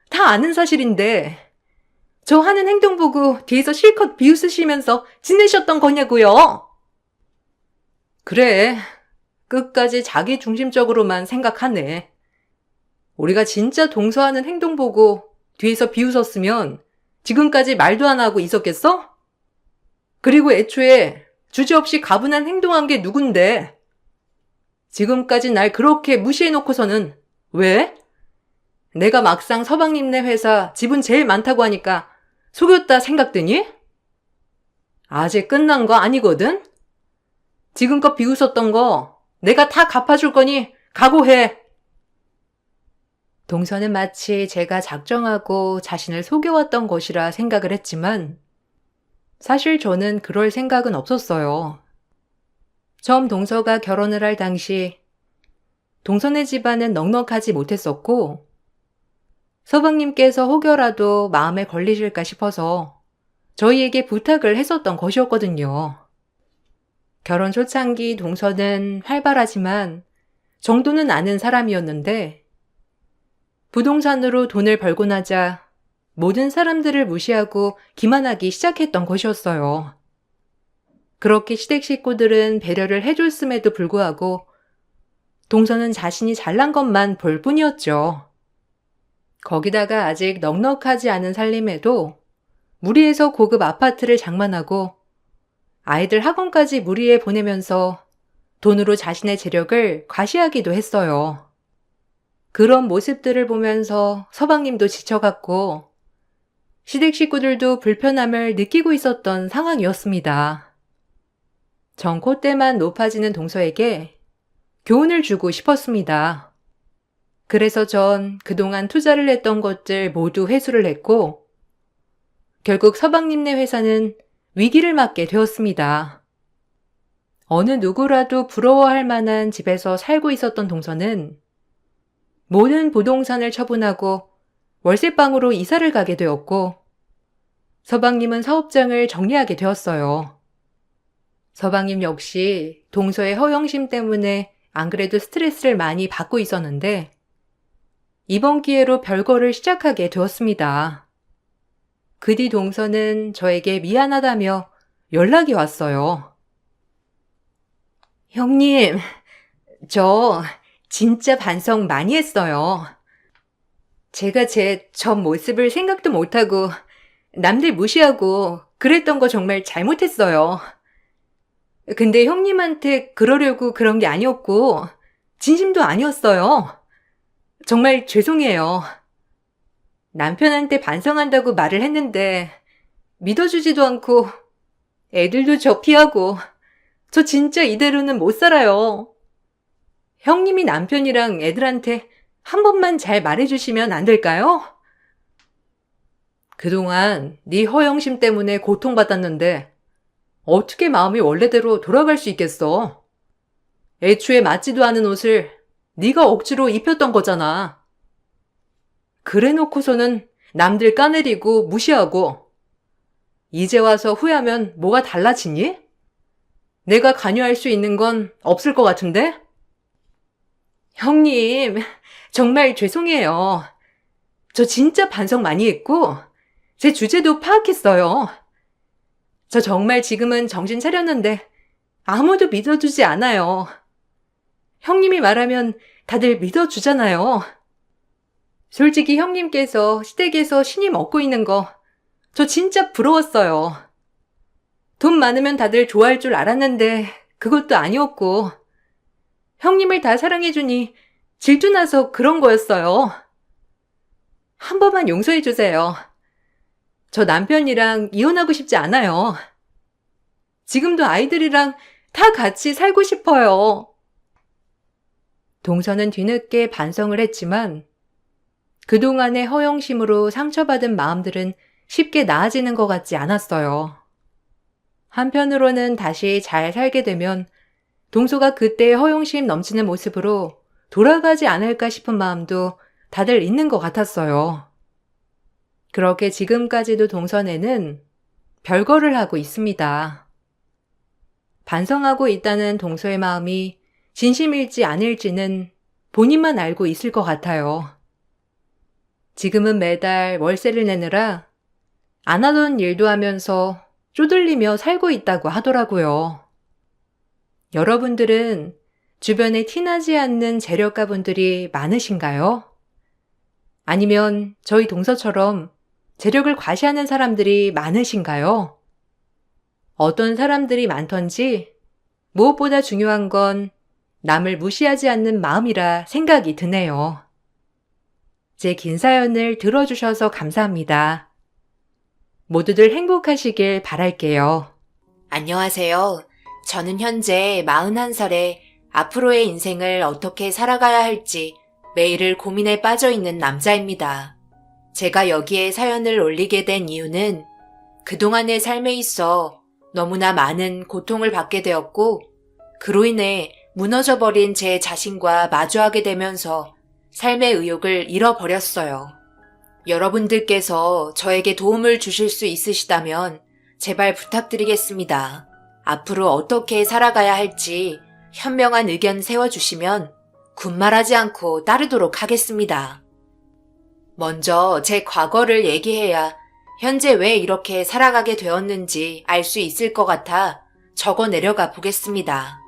다 아는 사실인데 저 하는 행동 보고 뒤에서 실컷 비웃으시면서 지내셨던 거냐고요? 그래, 끝까지 자기 중심적으로만 생각하네. 우리가 진짜 동서하는 행동 보고 뒤에서 비웃었으면 지금까지 말도 안 하고 있었겠어? 그리고 애초에 주저없이 가분한 행동한 게 누군데? 지금까지 날 그렇게 무시해놓고서는 왜? 내가 막상 서방님네 회사 지분 제일 많다고 하니까 속였다 생각드니? 아직 끝난 거 아니거든? 지금껏 비웃었던 거 내가 다 갚아줄 거니 각오해. 동서는 마치 제가 작정하고 자신을 속여왔던 것이라 생각을 했지만 사실 저는 그럴 생각은 없었어요. 처음 동서가 결혼을 할 당시 동서네 집안은 넉넉하지 못했었고 서방님께서 혹여라도 마음에 걸리실까 싶어서 저희에게 부탁을 했었던 것이었거든요. 결혼 초창기 동서는 활발하지만 정도는 아는 사람이었는데 부동산으로 돈을 벌고 나자 모든 사람들을 무시하고 기만하기 시작했던 것이었어요. 그렇게 시댁 식구들은 배려를 해줬음에도 불구하고 동서는 자신이 잘난 것만 볼 뿐이었죠. 거기다가 아직 넉넉하지 않은 살림에도 무리해서 고급 아파트를 장만하고 아이들 학원까지 무리해 보내면서 돈으로 자신의 재력을 과시하기도 했어요. 그런 모습들을 보면서 서방님도 지쳐갔고 시댁 식구들도 불편함을 느끼고 있었던 상황이었습니다. 전 콧대만 높아지는 동서에게 교훈을 주고 싶었습니다. 그래서 전 그동안 투자를 했던 것들 모두 회수를 했고 결국 서방님네 회사는 위기를 맞게 되었습니다. 어느 누구라도 부러워할 만한 집에서 살고 있었던 동서는 모든 부동산을 처분하고 월세방으로 이사를 가게 되었고 서방님은 사업장을 정리하게 되었어요. 서방님 역시 동서의 허영심 때문에 안 그래도 스트레스를 많이 받고 있었는데 이번 기회로 별거를 시작하게 되었습니다. 그 뒤 동서는 저에게 미안하다며 연락이 왔어요. 형님, 저 진짜 반성 많이 했어요. 제가 제 전 모습을 생각도 못하고 남들 무시하고 그랬던 거 정말 잘못했어요. 근데 형님한테 그러려고 그런 게 아니었고 진심도 아니었어요. 정말 죄송해요. 남편한테 반성한다고 말을 했는데 믿어주지도 않고 애들도 저 피하고 저 진짜 이대로는 못 살아요. 형님이 남편이랑 애들한테 한 번만 잘 말해주시면 안 될까요? 그동안 네 허영심 때문에 고통받았는데 어떻게 마음이 원래대로 돌아갈 수 있겠어? 애초에 맞지도 않은 옷을 네가 억지로 입혔던 거잖아. 그래 놓고서는 남들 까내리고 무시하고 이제 와서 후회하면 뭐가 달라지니? 내가 관여할 수 있는 건 없을 것 같은데? 형님, 정말 죄송해요. 저 진짜 반성 많이 했고 제 주제도 파악했어요. 저 정말 지금은 정신 차렸는데 아무도 믿어주지 않아요. 형님이 말하면 다들 믿어주잖아요. 솔직히 형님께서 시댁에서 신임 얻고 있는 거 저 진짜 부러웠어요. 돈 많으면 다들 좋아할 줄 알았는데 그것도 아니었고 형님을 다 사랑해주니 질투나서 그런 거였어요. 한 번만 용서해주세요. 저 남편이랑 이혼하고 싶지 않아요. 지금도 아이들이랑 다 같이 살고 싶어요. 동서는 뒤늦게 반성을 했지만 그동안의 허영심으로 상처받은 마음들은 쉽게 나아지는 것 같지 않았어요. 한편으로는 다시 잘 살게 되면 동서가 그때의 허영심 넘치는 모습으로 돌아가지 않을까 싶은 마음도 다들 있는 것 같았어요. 그렇게 지금까지도 동선에는 별거를 하고 있습니다. 반성하고 있다는 동서의 마음이 진심일지 아닐지는 본인만 알고 있을 것 같아요. 지금은 매달 월세를 내느라 안 하던 일도 하면서 쪼들리며 살고 있다고 하더라고요. 여러분들은 주변에 티나지 않는 재력가분들이 많으신가요? 아니면 저희 동서처럼 재력을 과시하는 사람들이 많으신가요? 어떤 사람들이 많던지 무엇보다 중요한 건 남을 무시하지 않는 마음이라 생각이 드네요. 제 긴 사연을 들어주셔서 감사합니다. 모두들 행복하시길 바랄게요. 안녕하세요. 저는 현재 41살에 앞으로의 인생을 어떻게 살아가야 할지 매일을 고민에 빠져 있는 남자입니다. 제가 여기에 사연을 올리게 된 이유는 그동안의 삶에 있어 너무나 많은 고통을 받게 되었고 그로 인해 무너져버린 제 자신과 마주하게 되면서 삶의 의욕을 잃어버렸어요. 여러분들께서 저에게 도움을 주실 수 있으시다면 제발 부탁드리겠습니다. 앞으로 어떻게 살아가야 할지 현명한 의견 세워주시면 군말하지 않고 따르도록 하겠습니다. 먼저 제 과거를 얘기해야 현재 왜 이렇게 살아가게 되었는지 알 수 있을 것 같아 적어 내려가 보겠습니다.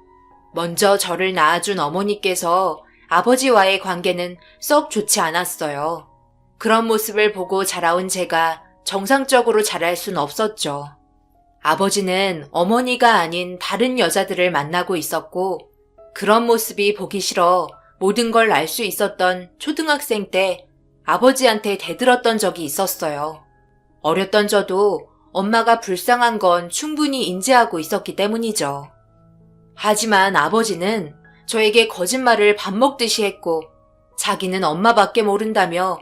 먼저 저를 낳아준 어머니께서 아버지와의 관계는 썩 좋지 않았어요. 그런 모습을 보고 자라온 제가 정상적으로 자랄 순 없었죠. 아버지는 어머니가 아닌 다른 여자들을 만나고 있었고 그런 모습이 보기 싫어 모든 걸 알 수 있었던 초등학생 때 아버지한테 대들었던 적이 있었어요. 어렸던 저도 엄마가 불쌍한 건 충분히 인지하고 있었기 때문이죠. 하지만 아버지는 저에게 거짓말을 밥 먹듯이 했고 자기는 엄마밖에 모른다며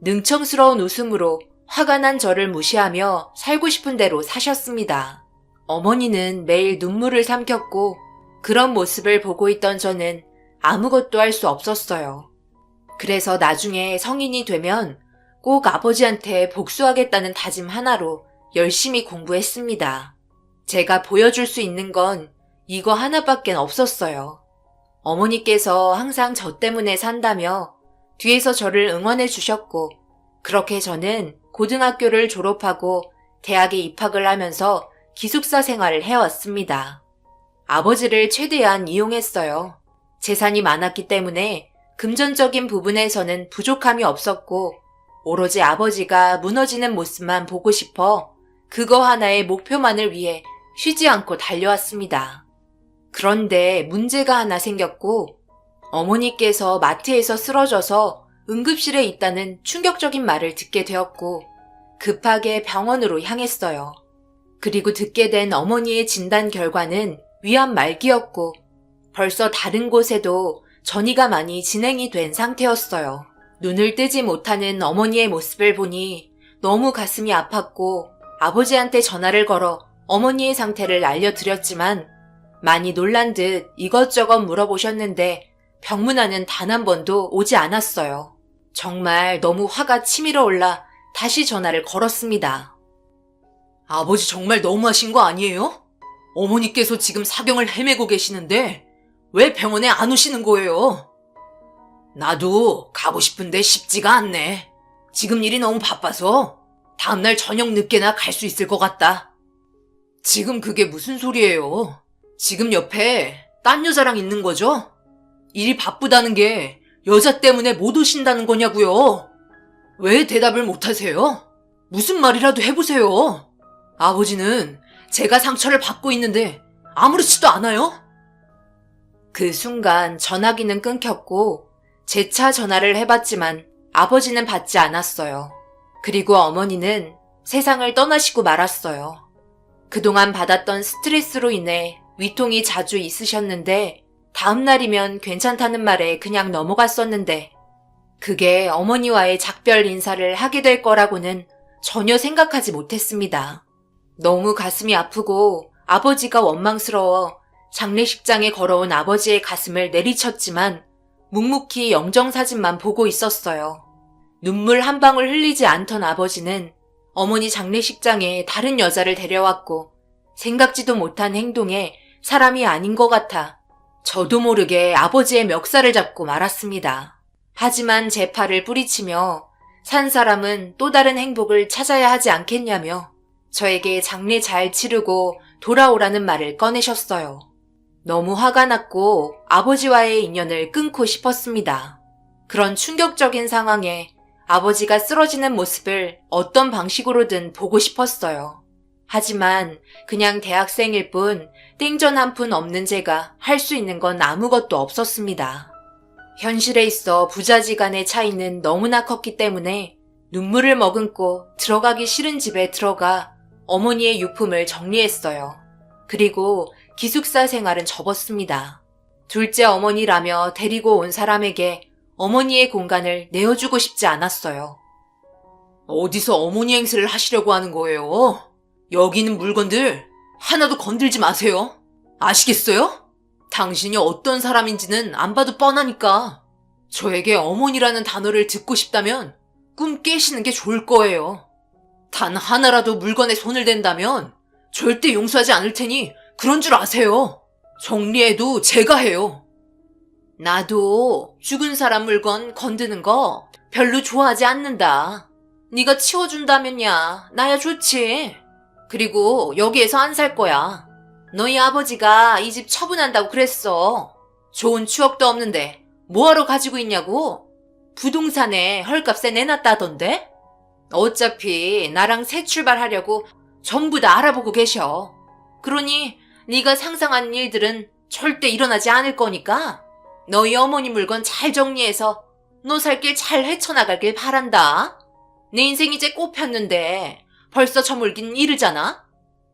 능청스러운 웃음으로 화가 난 저를 무시하며 살고 싶은 대로 사셨습니다. 어머니는 매일 눈물을 삼켰고 그런 모습을 보고 있던 저는 아무것도 할 수 없었어요. 그래서 나중에 성인이 되면 꼭 아버지한테 복수하겠다는 다짐 하나로 열심히 공부했습니다. 제가 보여줄 수 있는 건 이거 하나밖엔 없었어요. 어머니께서 항상 저 때문에 산다며 뒤에서 저를 응원해 주셨고 그렇게 저는 고등학교를 졸업하고 대학에 입학을 하면서 기숙사 생활을 해왔습니다. 아버지를 최대한 이용했어요. 재산이 많았기 때문에 금전적인 부분에서는 부족함이 없었고 오로지 아버지가 무너지는 모습만 보고 싶어 그거 하나의 목표만을 위해 쉬지 않고 달려왔습니다. 그런데 문제가 하나 생겼고 어머니께서 마트에서 쓰러져서 응급실에 있다는 충격적인 말을 듣게 되었고 급하게 병원으로 향했어요. 그리고 듣게 된 어머니의 진단 결과는 위암 말기였고 벌써 다른 곳에도 전이가 많이 진행이 된 상태였어요. 눈을 뜨지 못하는 어머니의 모습을 보니 너무 가슴이 아팠고 아버지한테 전화를 걸어 어머니의 상태를 알려드렸지만 많이 놀란 듯 이것저것 물어보셨는데 병문안은 단 한 번도 오지 않았어요. 정말 너무 화가 치밀어 올라 다시 전화를 걸었습니다. 아버지 정말 너무하신 거 아니에요? 어머니께서 지금 사경을 헤매고 계시는데 왜 병원에 안 오시는 거예요? 나도 가고 싶은데 쉽지가 않네. 지금 일이 너무 바빠서 다음날 저녁 늦게나 갈 수 있을 것 같다. 지금 그게 무슨 소리예요? 지금 옆에 딴 여자랑 있는 거죠? 일이 바쁘다는 게 여자 때문에 못 오신다는 거냐고요? 왜 대답을 못 하세요? 무슨 말이라도 해보세요. 아버지는 제가 상처를 받고 있는데 아무렇지도 않아요? 그 순간 전화기는 끊겼고 재차 전화를 해봤지만 아버지는 받지 않았어요. 그리고 어머니는 세상을 떠나시고 말았어요. 그동안 받았던 스트레스로 인해 위통이 자주 있으셨는데 다음 날이면 괜찮다는 말에 그냥 넘어갔었는데 그게 어머니와의 작별 인사를 하게 될 거라고는 전혀 생각하지 못했습니다. 너무 가슴이 아프고 아버지가 원망스러워 장례식장에 걸어온 아버지의 가슴을 내리쳤지만 묵묵히 영정사진만 보고 있었어요. 눈물 한 방울 흘리지 않던 아버지는 어머니 장례식장에 다른 여자를 데려왔고 생각지도 못한 행동에 사람이 아닌 것 같아 저도 모르게 아버지의 멱살을 잡고 말았습니다. 하지만 제 팔을 뿌리치며 산 사람은 또 다른 행복을 찾아야 하지 않겠냐며 저에게 장례 잘 치르고 돌아오라는 말을 꺼내셨어요. 너무 화가 났고 아버지와의 인연을 끊고 싶었습니다. 그런 충격적인 상황에 아버지가 쓰러지는 모습을 어떤 방식으로든 보고 싶었어요. 하지만 그냥 대학생일 뿐 땡전 한 푼 없는 제가 할 수 있는 건 아무것도 없었습니다. 현실에 있어 부자지간의 차이는 너무나 컸기 때문에 눈물을 머금고 들어가기 싫은 집에 들어가 어머니의 유품을 정리했어요. 그리고 기숙사 생활은 접었습니다. 둘째 어머니라며 데리고 온 사람에게 어머니의 공간을 내어주고 싶지 않았어요. 어디서 어머니 행세를 하시려고 하는 거예요? 여기 있는 물건들 하나도 건들지 마세요. 아시겠어요? 당신이 어떤 사람인지는 안 봐도 뻔하니까 저에게 어머니라는 단어를 듣고 싶다면 꿈 깨시는 게 좋을 거예요. 단 하나라도 물건에 손을 댄다면 절대 용서하지 않을 테니 그런 줄 아세요. 정리해도 제가 해요. 나도 죽은 사람 물건 건드는 거 별로 좋아하지 않는다. 네가 치워준다면야 나야 좋지. 그리고 여기에서 안 살 거야. 너희 아버지가 이 집 처분한다고 그랬어. 좋은 추억도 없는데 뭐하러 가지고 있냐고? 부동산에 헐값에 내놨다던데? 어차피 나랑 새 출발하려고 전부 다 알아보고 계셔. 그러니 네가 상상하는 일들은 절대 일어나지 않을 거니까 너희 어머니 물건 잘 정리해서 너 살 길 잘 헤쳐나가길 바란다. 내 인생 이제 꽃폈는데 벌써 저물긴 이르잖아.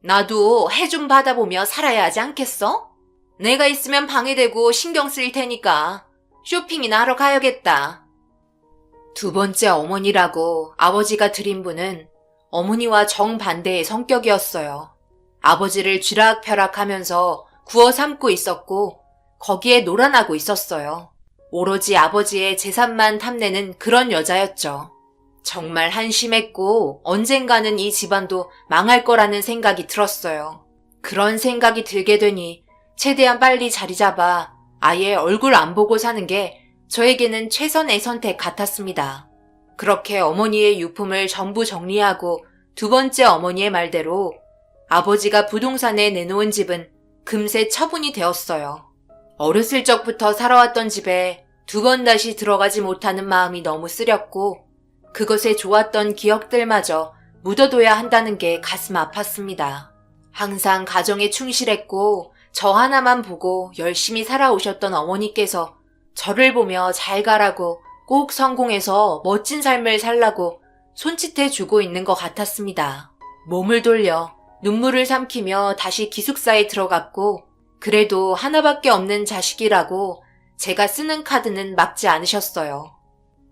나도 해 좀 받아보며 살아야 하지 않겠어? 내가 있으면 방해되고 신경 쓰일 테니까 쇼핑이나 하러 가야겠다. 두 번째 어머니라고 아버지가 드린 분은 어머니와 정반대의 성격이었어요. 아버지를 쥐락펴락하면서 구워 삼고 있었고 거기에 놀아나고 있었어요. 오로지 아버지의 재산만 탐내는 그런 여자였죠. 정말 한심했고 언젠가는 이 집안도 망할 거라는 생각이 들었어요. 그런 생각이 들게 되니 최대한 빨리 자리 잡아 아예 얼굴 안 보고 사는 게 저에게는 최선의 선택 같았습니다. 그렇게 어머니의 유품을 전부 정리하고 두 번째 어머니의 말대로 아버지가 부동산에 내놓은 집은 금세 처분이 되었어요. 어렸을 적부터 살아왔던 집에 두 번 다시 들어가지 못하는 마음이 너무 쓰렸고 그것에 좋았던 기억들마저 묻어둬야 한다는 게 가슴 아팠습니다. 항상 가정에 충실했고 저 하나만 보고 열심히 살아오셨던 어머니께서 저를 보며 잘 가라고 꼭 성공해서 멋진 삶을 살라고 손짓해주고 있는 것 같았습니다. 몸을 돌려 눈물을 삼키며 다시 기숙사에 들어갔고 그래도 하나밖에 없는 자식이라고 제가 쓰는 카드는 막지 않으셨어요.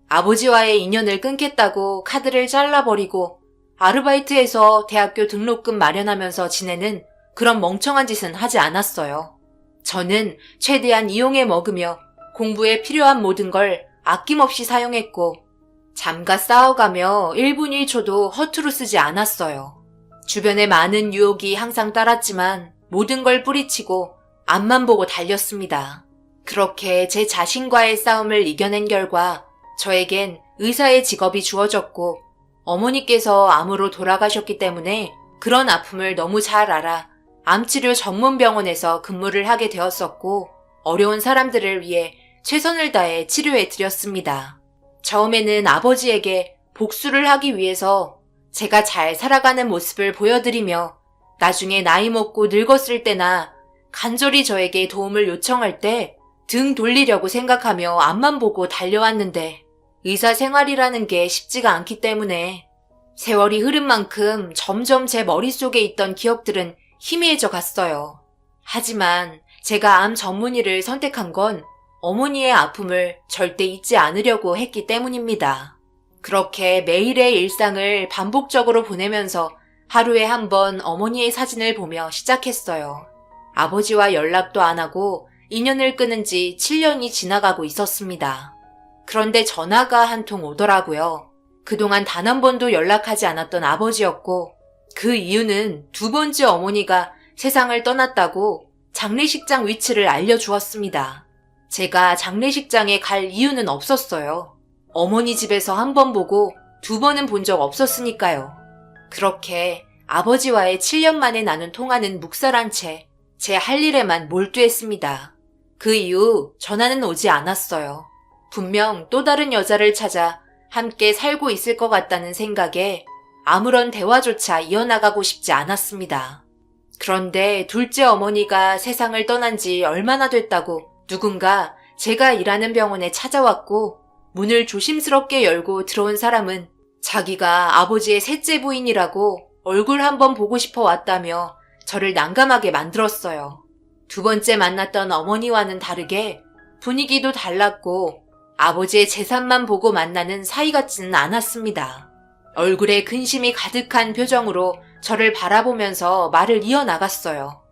아버지와의 인연을 끊겠다고 카드를 잘라버리고 아르바이트해서 대학교 등록금 마련하면서 지내는 그런 멍청한 짓은 하지 않았어요. 저는 최대한 이용해 먹으며 공부에 필요한 모든 걸 아낌없이 사용했고 잠가 싸워가며 1분 1초도 허투루 쓰지 않았어요. 주변에 많은 유혹이 항상 따랐지만 모든 걸 뿌리치고 앞만 보고 달렸습니다. 그렇게 제 자신과의 싸움을 이겨낸 결과 저에겐 의사의 직업이 주어졌고 어머니께서 암으로 돌아가셨기 때문에 그런 아픔을 너무 잘 알아 암치료 전문병원에서 근무를 하게 되었었고 어려운 사람들을 위해 최선을 다해 치료해 드렸습니다. 처음에는 아버지에게 복수를 하기 위해서 제가 잘 살아가는 모습을 보여드리며 나중에 나이 먹고 늙었을 때나 간절히 저에게 도움을 요청할 때 등 돌리려고 생각하며 앞만 보고 달려왔는데 의사 생활이라는 게 쉽지가 않기 때문에 세월이 흐른 만큼 점점 제 머릿속에 있던 기억들은 희미해져 갔어요. 하지만 제가 암 전문의를 선택한 건 어머니의 아픔을 절대 잊지 않으려고 했기 때문입니다. 그렇게 매일의 일상을 반복적으로 보내면서 하루에 한 번 어머니의 사진을 보며 시작했어요. 아버지와 연락도 안 하고 인연을 끊은 지 7년이 지나가고 있었습니다. 그런데 전화가 한 통 오더라고요. 그동안 단 한 번도 연락하지 않았던 아버지였고 그 이유는 두 번째 어머니가 세상을 떠났다고 장례식장 위치를 알려주었습니다. 제가 장례식장에 갈 이유는 없었어요. 어머니 집에서 한 번 보고 두 번은 본 적 없었으니까요. 그렇게 아버지와의 7년 만에 나눈 통화는 묵살한 채 제 할 일에만 몰두했습니다. 그 이후 전화는 오지 않았어요. 분명 또 다른 여자를 찾아 함께 살고 있을 것 같다는 생각에 아무런 대화조차 이어나가고 싶지 않았습니다. 그런데 둘째 어머니가 세상을 떠난 지 얼마나 됐다고 누군가 제가 일하는 병원에 찾아왔고 문을 조심스럽게 열고 들어온 사람은 자기가 아버지의 셋째 부인이라고 얼굴 한번 보고 싶어 왔다며 저를 난감하게 만들었어요. 두 번째 만났던 어머니와는 다르게 분위기도 달랐고 아버지의 재산만 보고 만나는 사이 같지는 않았습니다. 얼굴에 근심이 가득한 표정으로 저를 바라보면서 말을 이어나갔어요.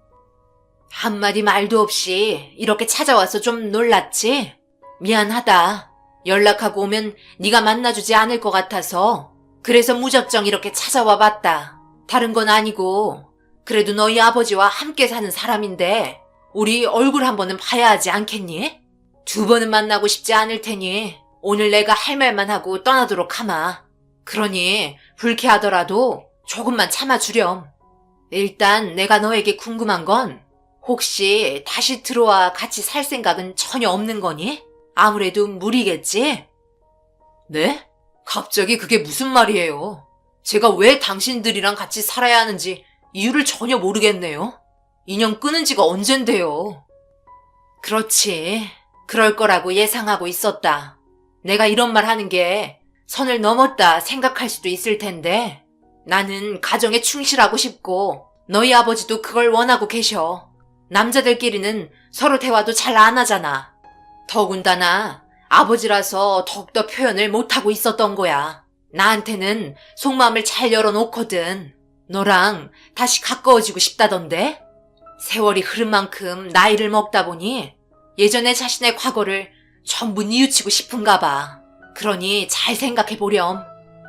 한마디 말도 없이 이렇게 찾아와서 좀 놀랐지? 미안하다. 연락하고 오면 네가 만나주지 않을 것 같아서 그래서 무작정 이렇게 찾아와 봤다. 다른 건 아니고 그래도 너희 아버지와 함께 사는 사람인데 우리 얼굴 한 번은 봐야 하지 않겠니? 두 번은 만나고 싶지 않을 테니 오늘 내가 할 말만 하고 떠나도록 하마. 그러니 불쾌하더라도 조금만 참아주렴. 일단 내가 너에게 궁금한 건 혹시 다시 들어와 같이 살 생각은 전혀 없는 거니? 아무래도 무리겠지? 네? 갑자기 그게 무슨 말이에요? 제가 왜 당신들이랑 같이 살아야 하는지 이유를 전혀 모르겠네요. 인연 끊은 지가 언젠데요. 그렇지. 그럴 거라고 예상하고 있었다. 내가 이런 말 하는 게 선을 넘었다 생각할 수도 있을 텐데 나는 가정에 충실하고 싶고 너희 아버지도 그걸 원하고 계셔. 남자들끼리는 서로 대화도 잘 안 하잖아. 더군다나 아버지라서 더욱더 표현을 못하고 있었던 거야. 나한테는 속마음을 잘 열어놓거든. 너랑 다시 가까워지고 싶다던데? 세월이 흐른 만큼 나이를 먹다 보니 예전의 자신의 과거를 전부 뉘우치고 싶은가 봐. 그러니 잘 생각해보렴.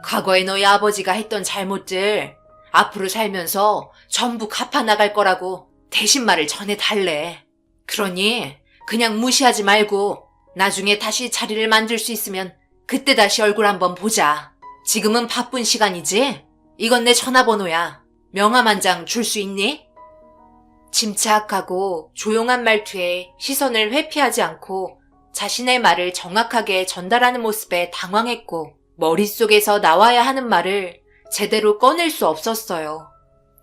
과거에 너희 아버지가 했던 잘못들 앞으로 살면서 전부 갚아나갈 거라고 대신 말을 전해달래. 그러니 그냥 무시하지 말고 나중에 다시 자리를 만들 수 있으면 그때 다시 얼굴 한번 보자. 지금은 바쁜 시간이지? 이건 내 전화번호야. 명함 한 장 줄 수 있니? 침착하고 조용한 말투에 시선을 회피하지 않고 자신의 말을 정확하게 전달하는 모습에 당황했고 머릿속에서 나와야 하는 말을 제대로 꺼낼 수 없었어요.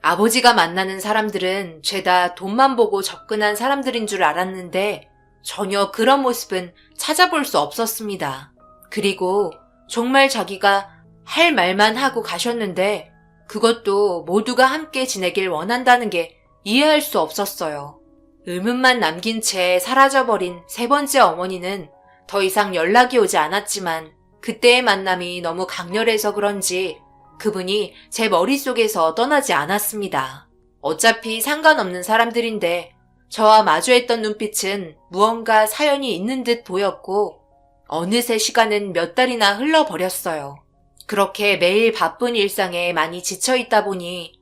아버지가 만나는 사람들은 죄다 돈만 보고 접근한 사람들인 줄 알았는데 전혀 그런 모습은 찾아볼 수 없었습니다. 그리고 정말 자기가 할 말만 하고 가셨는데 그것도 모두가 함께 지내길 원한다는 게 이해할 수 없었어요. 의문만 남긴 채 사라져버린 세 번째 어머니는 더 이상 연락이 오지 않았지만 그때의 만남이 너무 강렬해서 그런지 그분이 제 머릿속에서 떠나지 않았습니다. 어차피 상관없는 사람들인데 저와 마주했던 눈빛은 무언가 사연이 있는 듯 보였고 어느새 시간은 몇 달이나 흘러버렸어요. 그렇게 매일 바쁜 일상에 많이 지쳐있다 보니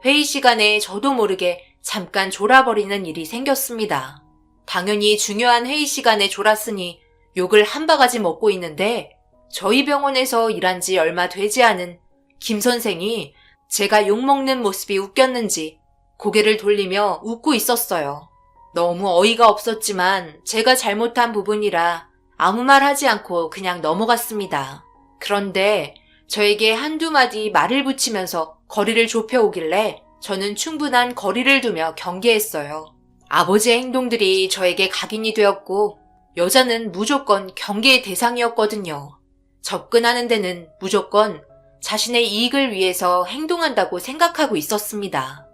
회의 시간에 저도 모르게 잠깐 졸아버리는 일이 생겼습니다. 당연히 중요한 회의 시간에 졸았으니 욕을 한 바가지 먹고 있는데 저희 병원에서 일한 지 얼마 되지 않은 김 선생이 제가 욕먹는 모습이 웃겼는지 고개를 돌리며 웃고 있었어요. 너무 어이가 없었지만 제가 잘못한 부분이라 아무 말 하지 않고 그냥 넘어갔습니다. 그런데 저에게 한두 마디 말을 붙이면서 거리를 좁혀오길래 저는 충분한 거리를 두며 경계했어요. 아버지의 행동들이 저에게 각인이 되었고 여자는 무조건 경계의 대상이었거든요. 접근하는 데는 무조건 자신의 이익을 위해서 행동한다고 생각하고 있었습니다.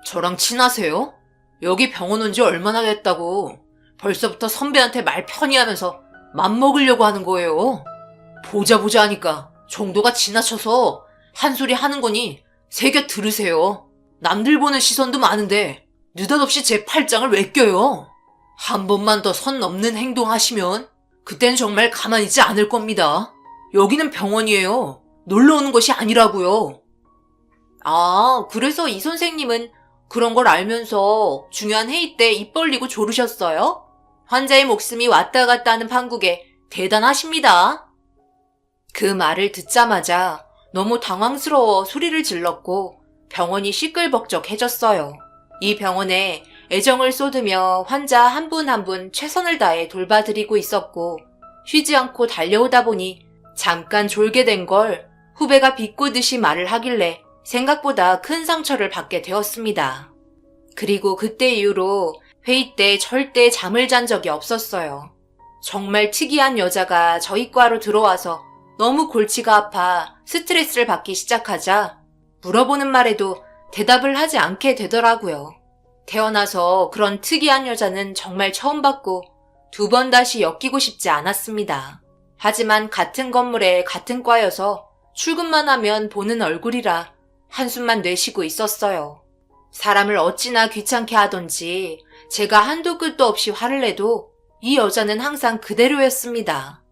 저랑 친하세요? 여기 병원 온 지 얼마나 됐다고 벌써부터 선배한테 말 편히 하면서 맘먹으려고 하는 거예요. 보자 하니까 정도가 지나쳐서 한 소리 하는 거니 새겨 들으세요. 남들 보는 시선도 많은데 느닷없이 제 팔짱을 왜 껴요? 한 번만 더 선 넘는 행동 하시면 그땐 정말 가만히 있지 않을 겁니다. 여기는 병원이에요. 놀러 오는 것이 아니라고요. 아, 그래서 이 선생님은 그런 걸 알면서 중요한 회의 때 입 벌리고 조르셨어요? 환자의 목숨이 왔다 갔다 하는 판국에 대단하십니다. 그 말을 듣자마자 너무 당황스러워 소리를 질렀고 병원이 시끌벅적해졌어요. 이 병원에 애정을 쏟으며 환자 한 분 한 분 최선을 다해 돌봐드리고 있었고 쉬지 않고 달려오다 보니 잠깐 졸게 된 걸 후배가 비꼬듯이 말을 하길래 생각보다 큰 상처를 받게 되었습니다. 그리고 그때 이후로 회의 때 절대 잠을 잔 적이 없었어요. 정말 특이한 여자가 저희 과로 들어와서 너무 골치가 아파 스트레스를 받기 시작하자 물어보는 말에도 대답을 하지 않게 되더라고요. 태어나서 그런 특이한 여자는 정말 처음 봤고 2번 다시 엮이고 싶지 않았습니다. 하지만 같은 건물에 같은 과여서 출근만 하면 보는 얼굴이라 한숨만 내쉬고 있었어요. 사람을 어찌나 귀찮게 하던지 제가 한도 끝도 없이 화를 내도 이 여자는 항상 그대로였습니다.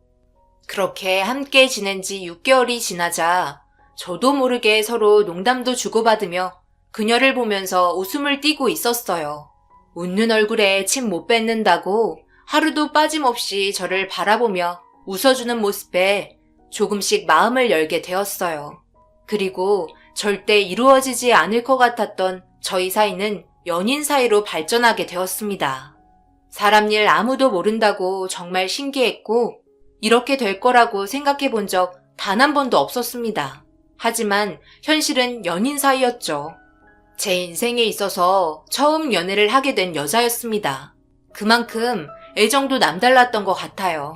그렇게 함께 지낸 지 6개월이 지나자 저도 모르게 서로 농담도 주고받으며 그녀를 보면서 웃음을 띠고 있었어요. 웃는 얼굴에 침 못 뱉는다고 하루도 빠짐없이 저를 바라보며 웃어주는 모습에 조금씩 마음을 열게 되었어요. 그리고 절대 이루어지지 않을 것 같았던 저희 사이는 연인 사이로 발전하게 되었습니다. 사람 일 아무도 모른다고 정말 신기했고 이렇게 될 거라고 생각해 본 적 단 한 번도 없었습니다. 하지만 현실은 연인 사이였죠. 제 인생에 있어서 처음 연애를 하게 된 여자였습니다. 그만큼 애정도 남달랐던 것 같아요.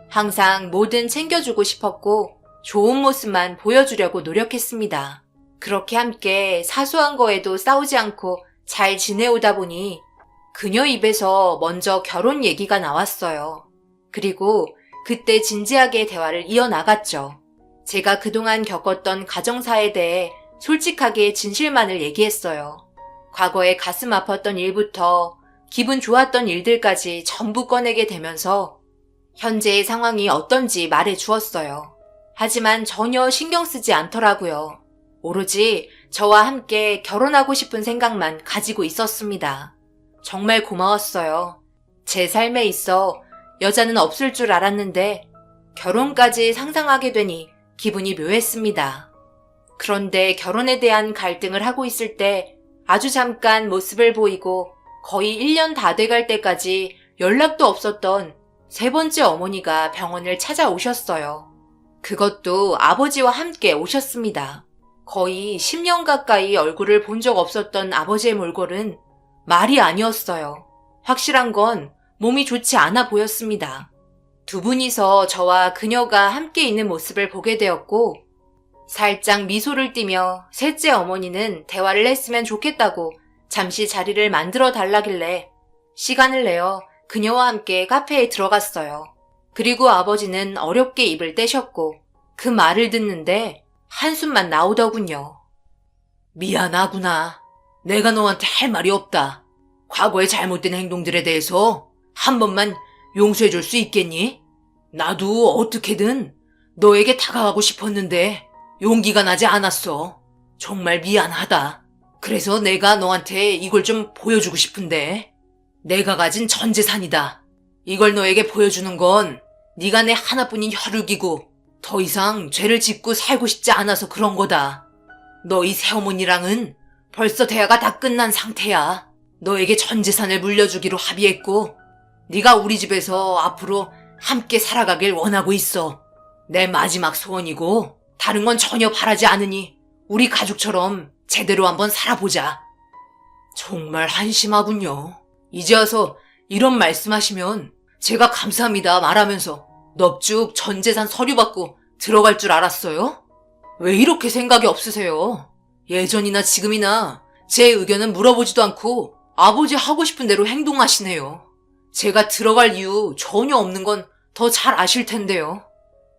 항상 뭐든 챙겨주고 싶었고 좋은 모습만 보여주려고 노력했습니다. 그렇게 함께 사소한 거에도 싸우지 않고 잘 지내오다 보니 그녀 입에서 먼저 결혼 얘기가 나왔어요. 그리고 그때 진지하게 대화를 이어나갔죠. 제가 그동안 겪었던 가정사에 대해 솔직하게 진실만을 얘기했어요. 과거에 가슴 아팠던 일부터 기분 좋았던 일들까지 전부 꺼내게 되면서 현재의 상황이 어떤지 말해 주었어요. 하지만 전혀 신경 쓰지 않더라고요. 오로지 저와 함께 결혼하고 싶은 생각만 가지고 있었습니다. 정말 고마웠어요. 제 삶에 있어 여자는 없을 줄 알았는데 결혼까지 상상하게 되니 기분이 묘했습니다. 그런데 결혼에 대한 갈등을 하고 있을 때 아주 잠깐 모습을 보이고 거의 1년 다 돼갈 때까지 연락도 없었던 3번째 어머니가 병원을 찾아오셨어요. 그것도 아버지와 함께 오셨습니다. 거의 10년 가까이 얼굴을 본 적 없었던 아버지의 몰골은 말이 아니었어요. 확실한 건 몸이 좋지 않아 보였습니다. 2분이서 저와 그녀가 함께 있는 모습을 보게 되었고 살짝 미소를 띠며 셋째 어머니는 대화를 했으면 좋겠다고 잠시 자리를 만들어 달라길래 시간을 내어 그녀와 함께 카페에 들어갔어요. 그리고 아버지는 어렵게 입을 떼셨고 그 말을 듣는데 한숨만 나오더군요. 미안하구나. 내가 너한테 할 말이 없다. 과거의 잘못된 행동들에 대해서 한 번만 용서해 줄 수 있겠니? 나도 어떻게든 너에게 다가가고 싶었는데 용기가 나지 않았어. 정말 미안하다. 그래서 내가 너한테 이걸 좀 보여주고 싶은데 내가 가진 전 재산이다. 이걸 너에게 보여주는 건 네가 내 하나뿐인 혈육이고 더 이상 죄를 짓고 살고 싶지 않아서 그런 거다. 너희 새어머니랑은 벌써 대화가 다 끝난 상태야. 너에게 전 재산을 물려주기로 합의했고 네가 우리 집에서 앞으로 함께 살아가길 원하고 있어. 내 마지막 소원이고 다른 건 전혀 바라지 않으니 우리 가족처럼 제대로 한번 살아보자. 정말 한심하군요. 이제 와서 이런 말씀하시면 제가 감사합니다 말하면서 넙죽 전 재산 서류 받고 들어갈 줄 알았어요? 왜 이렇게 생각이 없으세요? 예전이나 지금이나 제 의견은 물어보지도 않고 아버지 하고 싶은 대로 행동하시네요. 제가 들어갈 이유 전혀 없는 건 더 잘 아실 텐데요.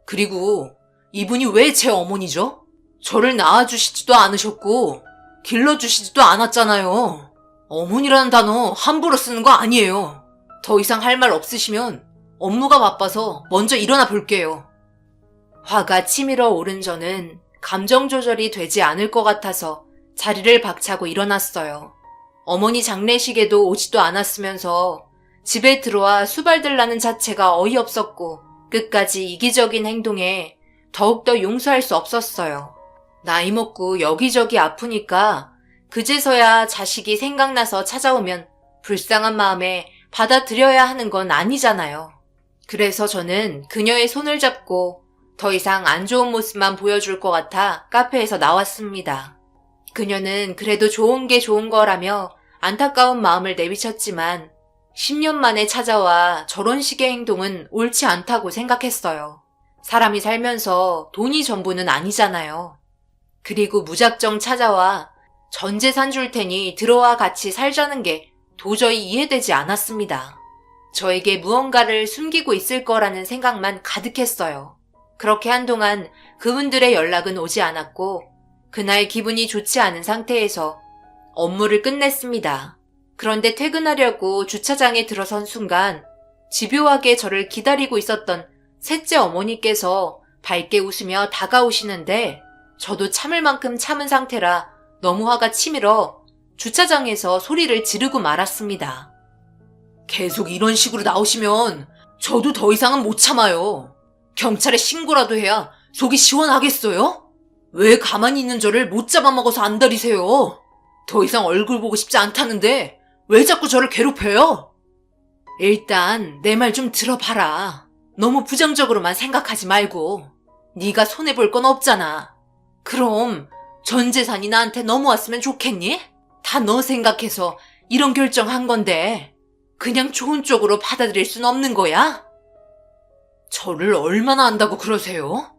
그리고 이분이 왜 제 어머니죠? 저를 낳아주시지도 않으셨고 길러주시지도 않았잖아요. 어머니라는 단어 함부로 쓰는 거 아니에요. 더 이상 할 말 없으시면 업무가 바빠서 먼저 일어나 볼게요. 화가 치밀어 오른 저는 감정 조절이 되지 않을 것 같아서 자리를 박차고 일어났어요. 어머니 장례식에도 오지도 않았으면서 집에 들어와 수발들라는 자체가 어이없었고 끝까지 이기적인 행동에 더욱더 용서할 수 없었어요. 나이 먹고 여기저기 아프니까 그제서야 자식이 생각나서 찾아오면 불쌍한 마음에 받아들여야 하는 건 아니잖아요. 그래서 저는 그녀의 손을 잡고 더 이상 안 좋은 모습만 보여줄 것 같아 카페에서 나왔습니다. 그녀는 그래도 좋은 게 좋은 거라며 안타까운 마음을 내비쳤지만 10년 만에 찾아와 저런 식의 행동은 옳지 않다고 생각했어요. 사람이 살면서 돈이 전부는 아니잖아요. 그리고 무작정 찾아와 전 재산 줄 테니 들어와 같이 살자는 게 도저히 이해되지 않았습니다. 저에게 무언가를 숨기고 있을 거라는 생각만 가득했어요. 그렇게 한동안 그분들의 연락은 오지 않았고 그날 기분이 좋지 않은 상태에서 업무를 끝냈습니다. 그런데 퇴근하려고 주차장에 들어선 순간 집요하게 저를 기다리고 있었던 셋째 어머니께서 밝게 웃으며 다가오시는데 저도 참을 만큼 참은 상태라 너무 화가 치밀어 주차장에서 소리를 지르고 말았습니다. 계속 이런 식으로 나오시면 저도 더 이상은 못 참아요. 경찰에 신고라도 해야 속이 시원하겠어요? 왜 가만히 있는 저를 못 잡아먹어서 안달이세요? 더 이상 얼굴 보고 싶지 않다는데 왜 자꾸 저를 괴롭혀요? 일단 내 말 좀 들어봐라. 너무 부정적으로만 생각하지 말고. 네가 손해볼 건 없잖아. 그럼 전 재산이 나한테 넘어왔으면 좋겠니? 다 너 생각해서 이런 결정한 건데 그냥 좋은 쪽으로 받아들일 순 없는 거야? 저를 얼마나 안다고 그러세요?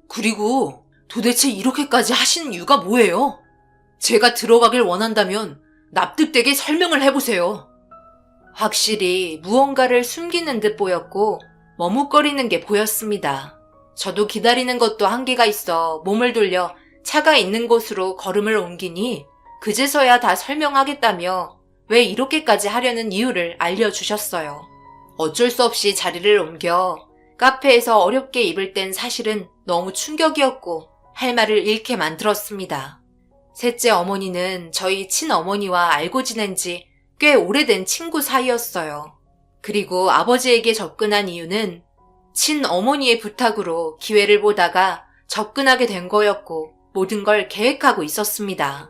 그리고 도대체 이렇게까지 하시는 이유가 뭐예요? 제가 들어가길 원한다면 납득되게 설명을 해보세요. 확실히 무언가를 숨기는 듯 보였고 머뭇거리는 게 보였습니다. 저도 기다리는 것도 한계가 있어 몸을 돌려 차가 있는 곳으로 걸음을 옮기니 그제서야 다 설명하겠다며 왜 이렇게까지 하려는 이유를 알려주셨어요. 어쩔 수 없이 자리를 옮겨 카페에서 어렵게 입을 땐 사실은 너무 충격이었고 할 말을 잃게 만들었습니다. 셋째 어머니는 저희 친어머니와 알고 지낸 지 꽤 오래된 친구 사이였어요. 그리고 아버지에게 접근한 이유는 친어머니의 부탁으로 기회를 보다가 접근하게 된 거였고 모든 걸 계획하고 있었습니다.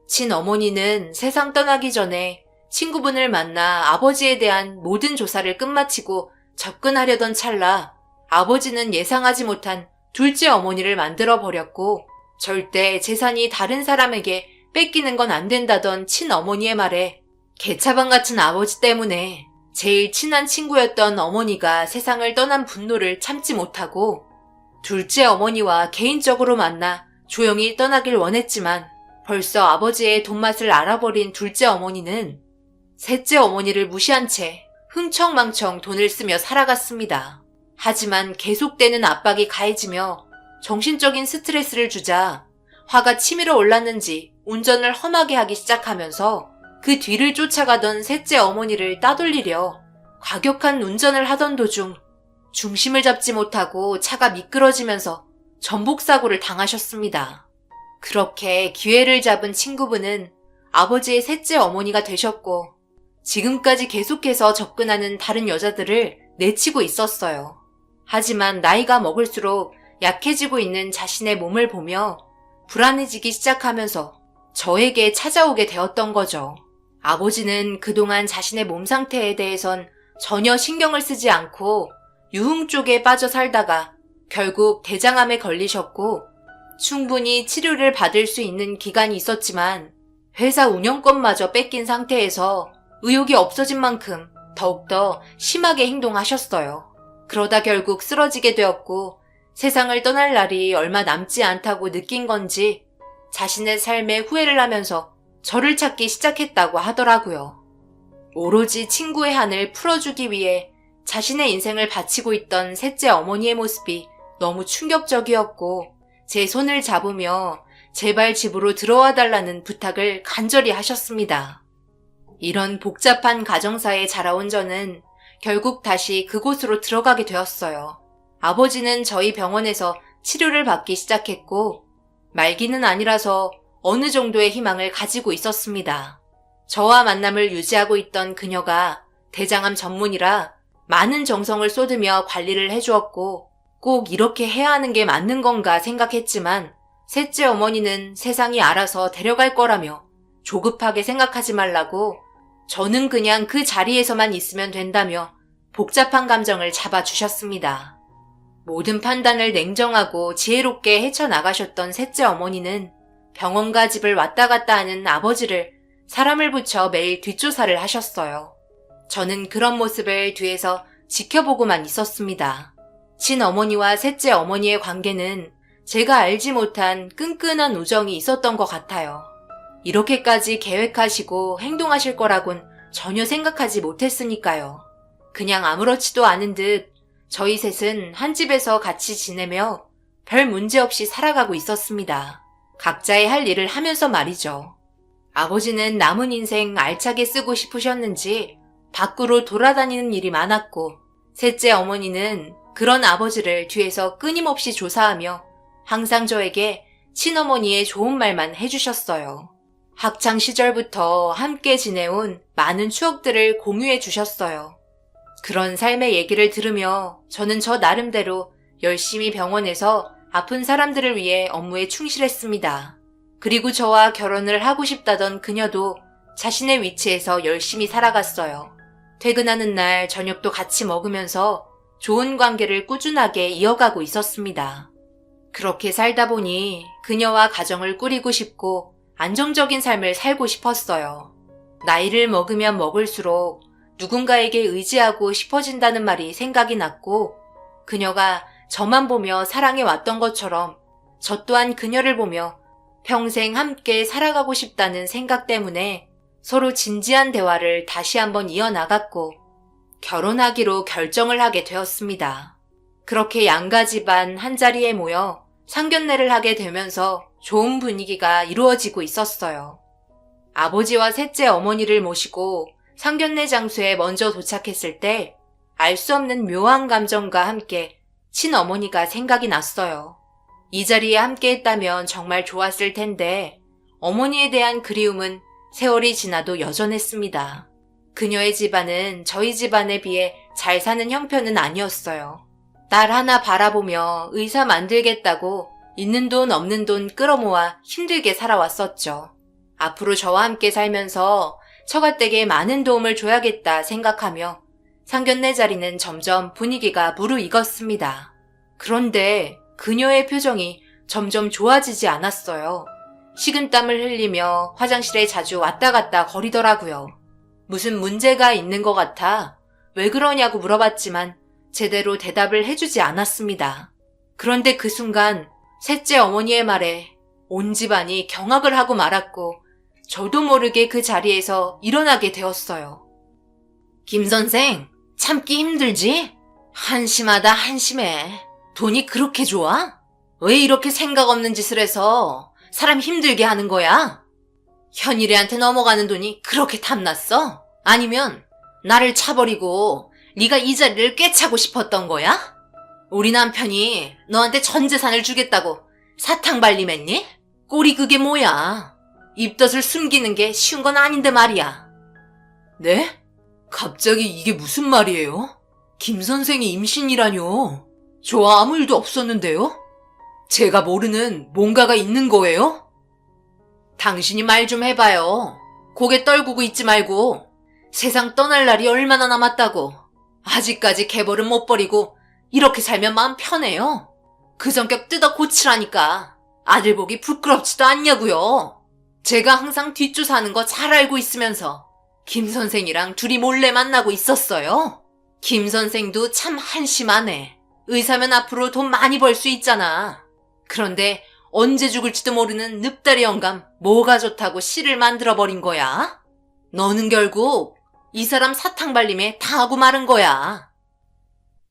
친어머니는 세상 떠나기 전에 친구분을 만나 아버지에 대한 모든 조사를 끝마치고 접근하려던 찰나 아버지는 예상하지 못한 둘째 어머니를 만들어버렸고 절대 재산이 다른 사람에게 뺏기는 건 안 된다던 친어머니의 말에 개차반 같은 아버지 때문에 제일 친한 친구였던 어머니가 세상을 떠난 분노를 참지 못하고 둘째 어머니와 개인적으로 만나 조용히 떠나길 원했지만 벌써 아버지의 돈맛을 알아버린 둘째 어머니는 셋째 어머니를 무시한 채 흥청망청 돈을 쓰며 살아갔습니다. 하지만 계속되는 압박이 가해지며 정신적인 스트레스를 주자 화가 치밀어 올랐는지 운전을 험하게 하기 시작하면서 그 뒤를 쫓아가던 셋째 어머니를 따돌리려 과격한 운전을 하던 도중 중심을 잡지 못하고 차가 미끄러지면서 전복사고를 당하셨습니다. 그렇게 기회를 잡은 친구분은 아버지의 셋째 어머니가 되셨고 지금까지 계속해서 접근하는 다른 여자들을 내치고 있었어요. 하지만 나이가 먹을수록 약해지고 있는 자신의 몸을 보며 불안해지기 시작하면서 저에게 찾아오게 되었던 거죠. 아버지는 그동안 자신의 몸 상태에 대해선 전혀 신경을 쓰지 않고 유흥 쪽에 빠져 살다가 결국 대장암에 걸리셨고 충분히 치료를 받을 수 있는 기간이 있었지만 회사 운영권마저 뺏긴 상태에서 의욕이 없어진 만큼 더욱더 심하게 행동하셨어요. 그러다 결국 쓰러지게 되었고 세상을 떠날 날이 얼마 남지 않다고 느낀 건지 자신의 삶에 후회를 하면서 저를 찾기 시작했다고 하더라고요. 오로지 친구의 한을 풀어주기 위해 자신의 인생을 바치고 있던 셋째 어머니의 모습이 너무 충격적이었고 제 손을 잡으며 제발 집으로 들어와 달라는 부탁을 간절히 하셨습니다. 이런 복잡한 가정사에 자라온 저는 결국 다시 그곳으로 들어가게 되었어요. 아버지는 저희 병원에서 치료를 받기 시작했고 말기는 아니라서 어느 정도의 희망을 가지고 있었습니다. 저와 만남을 유지하고 있던 그녀가 대장암 전문이라 많은 정성을 쏟으며 관리를 해주었고 꼭 이렇게 해야 하는 게 맞는 건가 생각했지만 셋째 어머니는 세상이 알아서 데려갈 거라며 조급하게 생각하지 말라고 저는 그냥 그 자리에서만 있으면 된다며 복잡한 감정을 잡아주셨습니다. 모든 판단을 냉정하고 지혜롭게 헤쳐나가셨던 셋째 어머니는 병원과 집을 왔다 갔다 하는 아버지를 사람을 붙여 매일 뒷조사를 하셨어요. 저는 그런 모습을 뒤에서 지켜보고만 있었습니다. 친어머니와 셋째 어머니의 관계는 제가 알지 못한 끈끈한 우정이 있었던 것 같아요. 이렇게까지 계획하시고 행동하실 거라곤 전혀 생각하지 못했으니까요. 그냥 아무렇지도 않은 듯 저희 셋은 한 집에서 같이 지내며 별 문제 없이 살아가고 있었습니다. 각자의 할 일을 하면서 말이죠. 아버지는 남은 인생 알차게 쓰고 싶으셨는지 밖으로 돌아다니는 일이 많았고 셋째 어머니는 그런 아버지를 뒤에서 끊임없이 조사하며 항상 저에게 친어머니의 좋은 말만 해주셨어요. 학창 시절부터 함께 지내온 많은 추억들을 공유해 주셨어요. 그런 삶의 얘기를 들으며 저는 저 나름대로 열심히 병원에서 아픈 사람들을 위해 업무에 충실했습니다. 그리고 저와 결혼을 하고 싶다던 그녀도 자신의 위치에서 열심히 살아갔어요. 퇴근하는 날 저녁도 같이 먹으면서 좋은 관계를 꾸준하게 이어가고 있었습니다. 그렇게 살다 보니 그녀와 가정을 꾸리고 싶고 안정적인 삶을 살고 싶었어요. 나이를 먹으면 먹을수록 누군가에게 의지하고 싶어진다는 말이 생각이 났고 그녀가 저만 보며 사랑해 왔던 것처럼 저 또한 그녀를 보며 평생 함께 살아가고 싶다는 생각 때문에 서로 진지한 대화를 다시 한번 이어나갔고 결혼하기로 결정을 하게 되었습니다. 그렇게 양가 집안 한자리에 모여 상견례를 하게 되면서 좋은 분위기가 이루어지고 있었어요. 아버지와 셋째 어머니를 모시고 상견례 장소에 먼저 도착했을 때 알 수 없는 묘한 감정과 함께 친어머니가 생각이 났어요. 이 자리에 함께 했다면 정말 좋았을 텐데 어머니에 대한 그리움은 세월이 지나도 여전했습니다. 그녀의 집안은 저희 집안에 비해 잘 사는 형편은 아니었어요. 딸 하나 바라보며 의사 만들겠다고 있는 돈 없는 돈 끌어모아 힘들게 살아왔었죠. 앞으로 저와 함께 살면서 처가댁에 많은 도움을 줘야겠다 생각하며 상견례 자리는 점점 분위기가 무르익었습니다. 그런데 그녀의 표정이 점점 좋아지지 않았어요. 식은땀을 흘리며 화장실에 자주 왔다 갔다 거리더라고요. 무슨 문제가 있는 것 같아 왜 그러냐고 물어봤지만 제대로 대답을 해주지 않았습니다. 그런데 그 순간 셋째 어머니의 말에 온 집안이 경악을 하고 말았고 저도 모르게 그 자리에서 일어나게 되었어요. 김 선생, 참기 힘들지? 한심하다 한심해. 돈이 그렇게 좋아? 왜 이렇게 생각 없는 짓을 해서 사람 힘들게 하는 거야? 현일이한테 넘어가는 돈이 그렇게 탐났어? 아니면 나를 차버리고 네가 이 자리를 꿰차고 싶었던 거야? 우리 남편이 너한테 전 재산을 주겠다고 사탕 발림했니? 꼴이 그게 뭐야? 입덧을 숨기는 게 쉬운 건 아닌데 말이야. 네? 갑자기 이게 무슨 말이에요? 김 선생이 임신이라뇨? 저 아무 일도 없었는데요? 제가 모르는 뭔가가 있는 거예요? 당신이 말 좀 해봐요. 고개 떨구고 있지 말고. 세상 떠날 날이 얼마나 남았다고. 아직까지 개벌은 못 버리고 이렇게 살면 마음 편해요. 그 성격 뜯어 고치라니까. 아들 보기 부끄럽지도 않냐고요. 제가 항상 뒷조사하는 거 잘 알고 있으면서 김 선생이랑 둘이 몰래 만나고 있었어요. 김 선생도 참 한심하네. 의사면 앞으로 돈 많이 벌 수 있잖아. 그런데 언제 죽을지도 모르는 늪다리 영감 뭐가 좋다고 씨를 만들어버린 거야? 너는 결국 이 사람 사탕 발림에 당하고 마른 거야.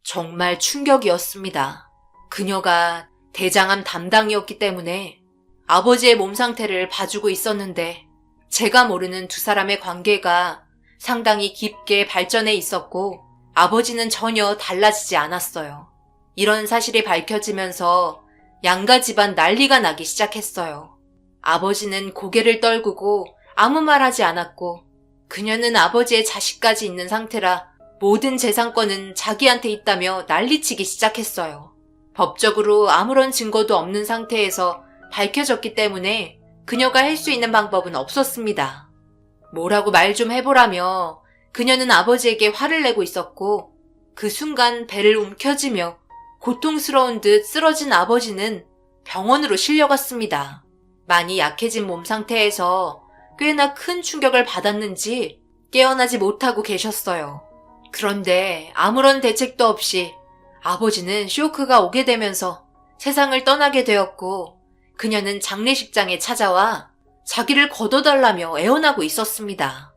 정말 충격이었습니다. 그녀가 대장암 담당이었기 때문에 아버지의 몸 상태를 봐주고 있었는데 제가 모르는 두 사람의 관계가 상당히 깊게 발전해 있었고 아버지는 전혀 달라지지 않았어요. 이런 사실이 밝혀지면서 양가 집안 난리가 나기 시작했어요. 아버지는 고개를 떨구고 아무 말 하지 않았고 그녀는 아버지의 자식까지 있는 상태라 모든 재산권은 자기한테 있다며 난리치기 시작했어요. 법적으로 아무런 증거도 없는 상태에서 밝혀졌기 때문에 그녀가 할 수 있는 방법은 없었습니다. 뭐라고 말 좀 해보라며 그녀는 아버지에게 화를 내고 있었고 그 순간 배를 움켜쥐며 고통스러운 듯 쓰러진 아버지는 병원으로 실려갔습니다. 많이 약해진 몸 상태에서 꽤나 큰 충격을 받았는지 깨어나지 못하고 계셨어요. 그런데 아무런 대책도 없이 아버지는 쇼크가 오게 되면서 세상을 떠나게 되었고 그녀는 장례식장에 찾아와 자기를 거둬달라며 애원하고 있었습니다.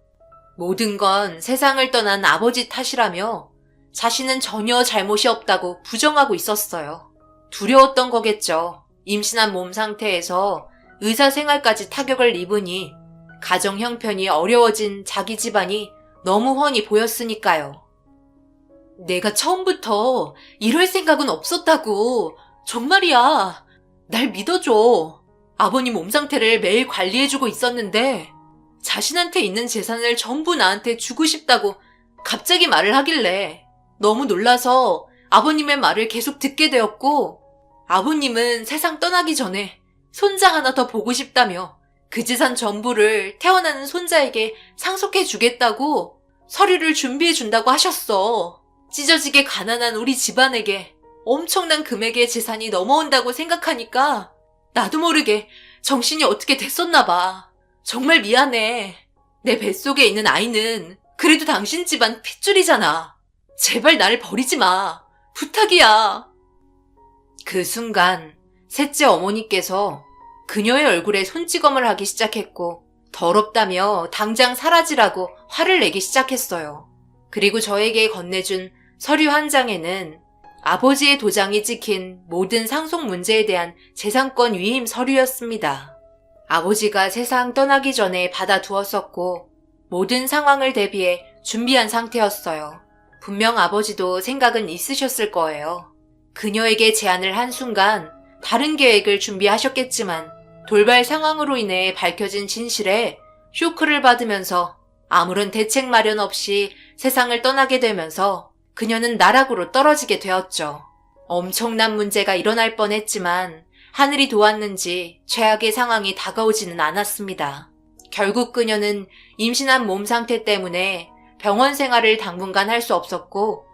모든 건 세상을 떠난 아버지 탓이라며 자신은 전혀 잘못이 없다고 부정하고 있었어요. 두려웠던 거겠죠. 임신한 몸 상태에서 의사 생활까지 타격을 입으니 가정 형편이 어려워진 자기 집안이 너무 훤히 보였으니까요. 내가 처음부터 이럴 생각은 없었다고. 정말이야. 날 믿어줘. 아버님 몸 상태를 매일 관리해주고 있었는데 자신한테 있는 재산을 전부 나한테 주고 싶다고 갑자기 말을 하길래 너무 놀라서 아버님의 말을 계속 듣게 되었고 아버님은 세상 떠나기 전에 손자 하나 더 보고 싶다며 그 재산 전부를 태어나는 손자에게 상속해 주겠다고 서류를 준비해 준다고 하셨어. 찢어지게 가난한 우리 집안에게 엄청난 금액의 재산이 넘어온다고 생각하니까 나도 모르게 정신이 어떻게 됐었나 봐. 정말 미안해. 내 뱃속에 있는 아이는 그래도 당신 집안 핏줄이잖아. 제발 나를 버리지 마. 부탁이야. 그 순간 셋째 어머니께서 그녀의 얼굴에 손찌검을 하기 시작했고 더럽다며 당장 사라지라고 화를 내기 시작했어요. 그리고 저에게 건네준 서류 한 장에는 아버지의 도장이 찍힌 모든 상속 문제에 대한 재산권 위임 서류였습니다. 아버지가 세상 떠나기 전에 받아두었었고 모든 상황을 대비해 준비한 상태였어요. 분명 아버지도 생각은 있으셨을 거예요. 그녀에게 제안을 한 순간 다른 계획을 준비하셨겠지만 돌발 상황으로 인해 밝혀진 진실에 쇼크를 받으면서 아무런 대책 마련 없이 세상을 떠나게 되면서 그녀는 나락으로 떨어지게 되었죠. 엄청난 문제가 일어날 뻔했지만 하늘이 도왔는지 최악의 상황이 다가오지는 않았습니다. 결국 그녀는 임신한 몸 상태 때문에 병원 생활을 당분간 할 수 없었고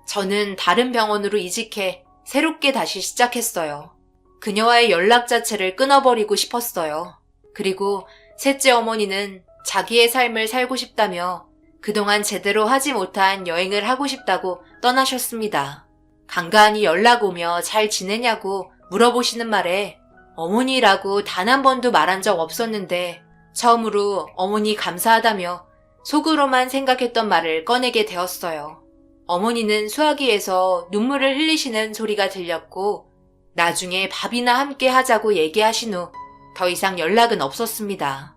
저는 다른 병원으로 이직해 새롭게 다시 시작했어요. 그녀와의 연락 자체를 끊어버리고 싶었어요. 그리고 셋째 어머니는 자기의 삶을 살고 싶다며 그동안 제대로 하지 못한 여행을 하고 싶다고 떠나셨습니다. 간간히 연락 오며 잘 지내냐고 물어보시는 말에 어머니라고 단 한 번도 말한 적 없었는데 처음으로 어머니 감사하다며 속으로만 생각했던 말을 꺼내게 되었어요. 어머니는 수화기에서 눈물을 흘리시는 소리가 들렸고 나중에 밥이나 함께 하자고 얘기하신 후 더 이상 연락은 없었습니다.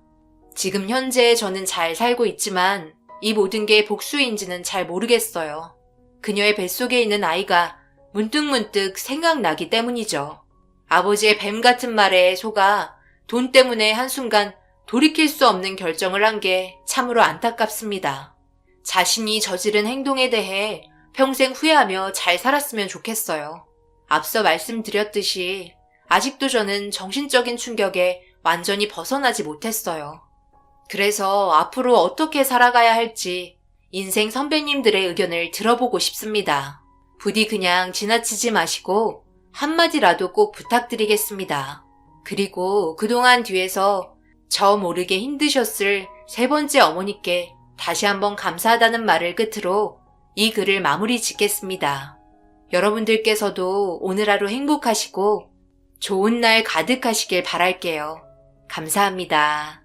지금 현재 저는 잘 살고 있지만 이 모든 게 복수인지는 잘 모르겠어요. 그녀의 뱃속에 있는 아이가 문득문득 생각나기 때문이죠. 아버지의 뱀 같은 말에 속아 돈 때문에 한순간 돌이킬 수 없는 결정을 한 게 참으로 안타깝습니다. 자신이 저지른 행동에 대해 평생 후회하며 잘 살았으면 좋겠어요. 앞서 말씀드렸듯이 아직도 저는 정신적인 충격에 완전히 벗어나지 못했어요. 그래서 앞으로 어떻게 살아가야 할지 인생 선배님들의 의견을 들어보고 싶습니다. 부디 그냥 지나치지 마시고 한마디라도 꼭 부탁드리겠습니다. 그리고 그동안 뒤에서 저 모르게 힘드셨을 세 번째 어머니께 다시 한번 감사하다는 말을 끝으로 이 글을 마무리 짓겠습니다. 여러분들께서도 오늘 하루 행복하시고 좋은 날 가득하시길 바랄게요. 감사합니다.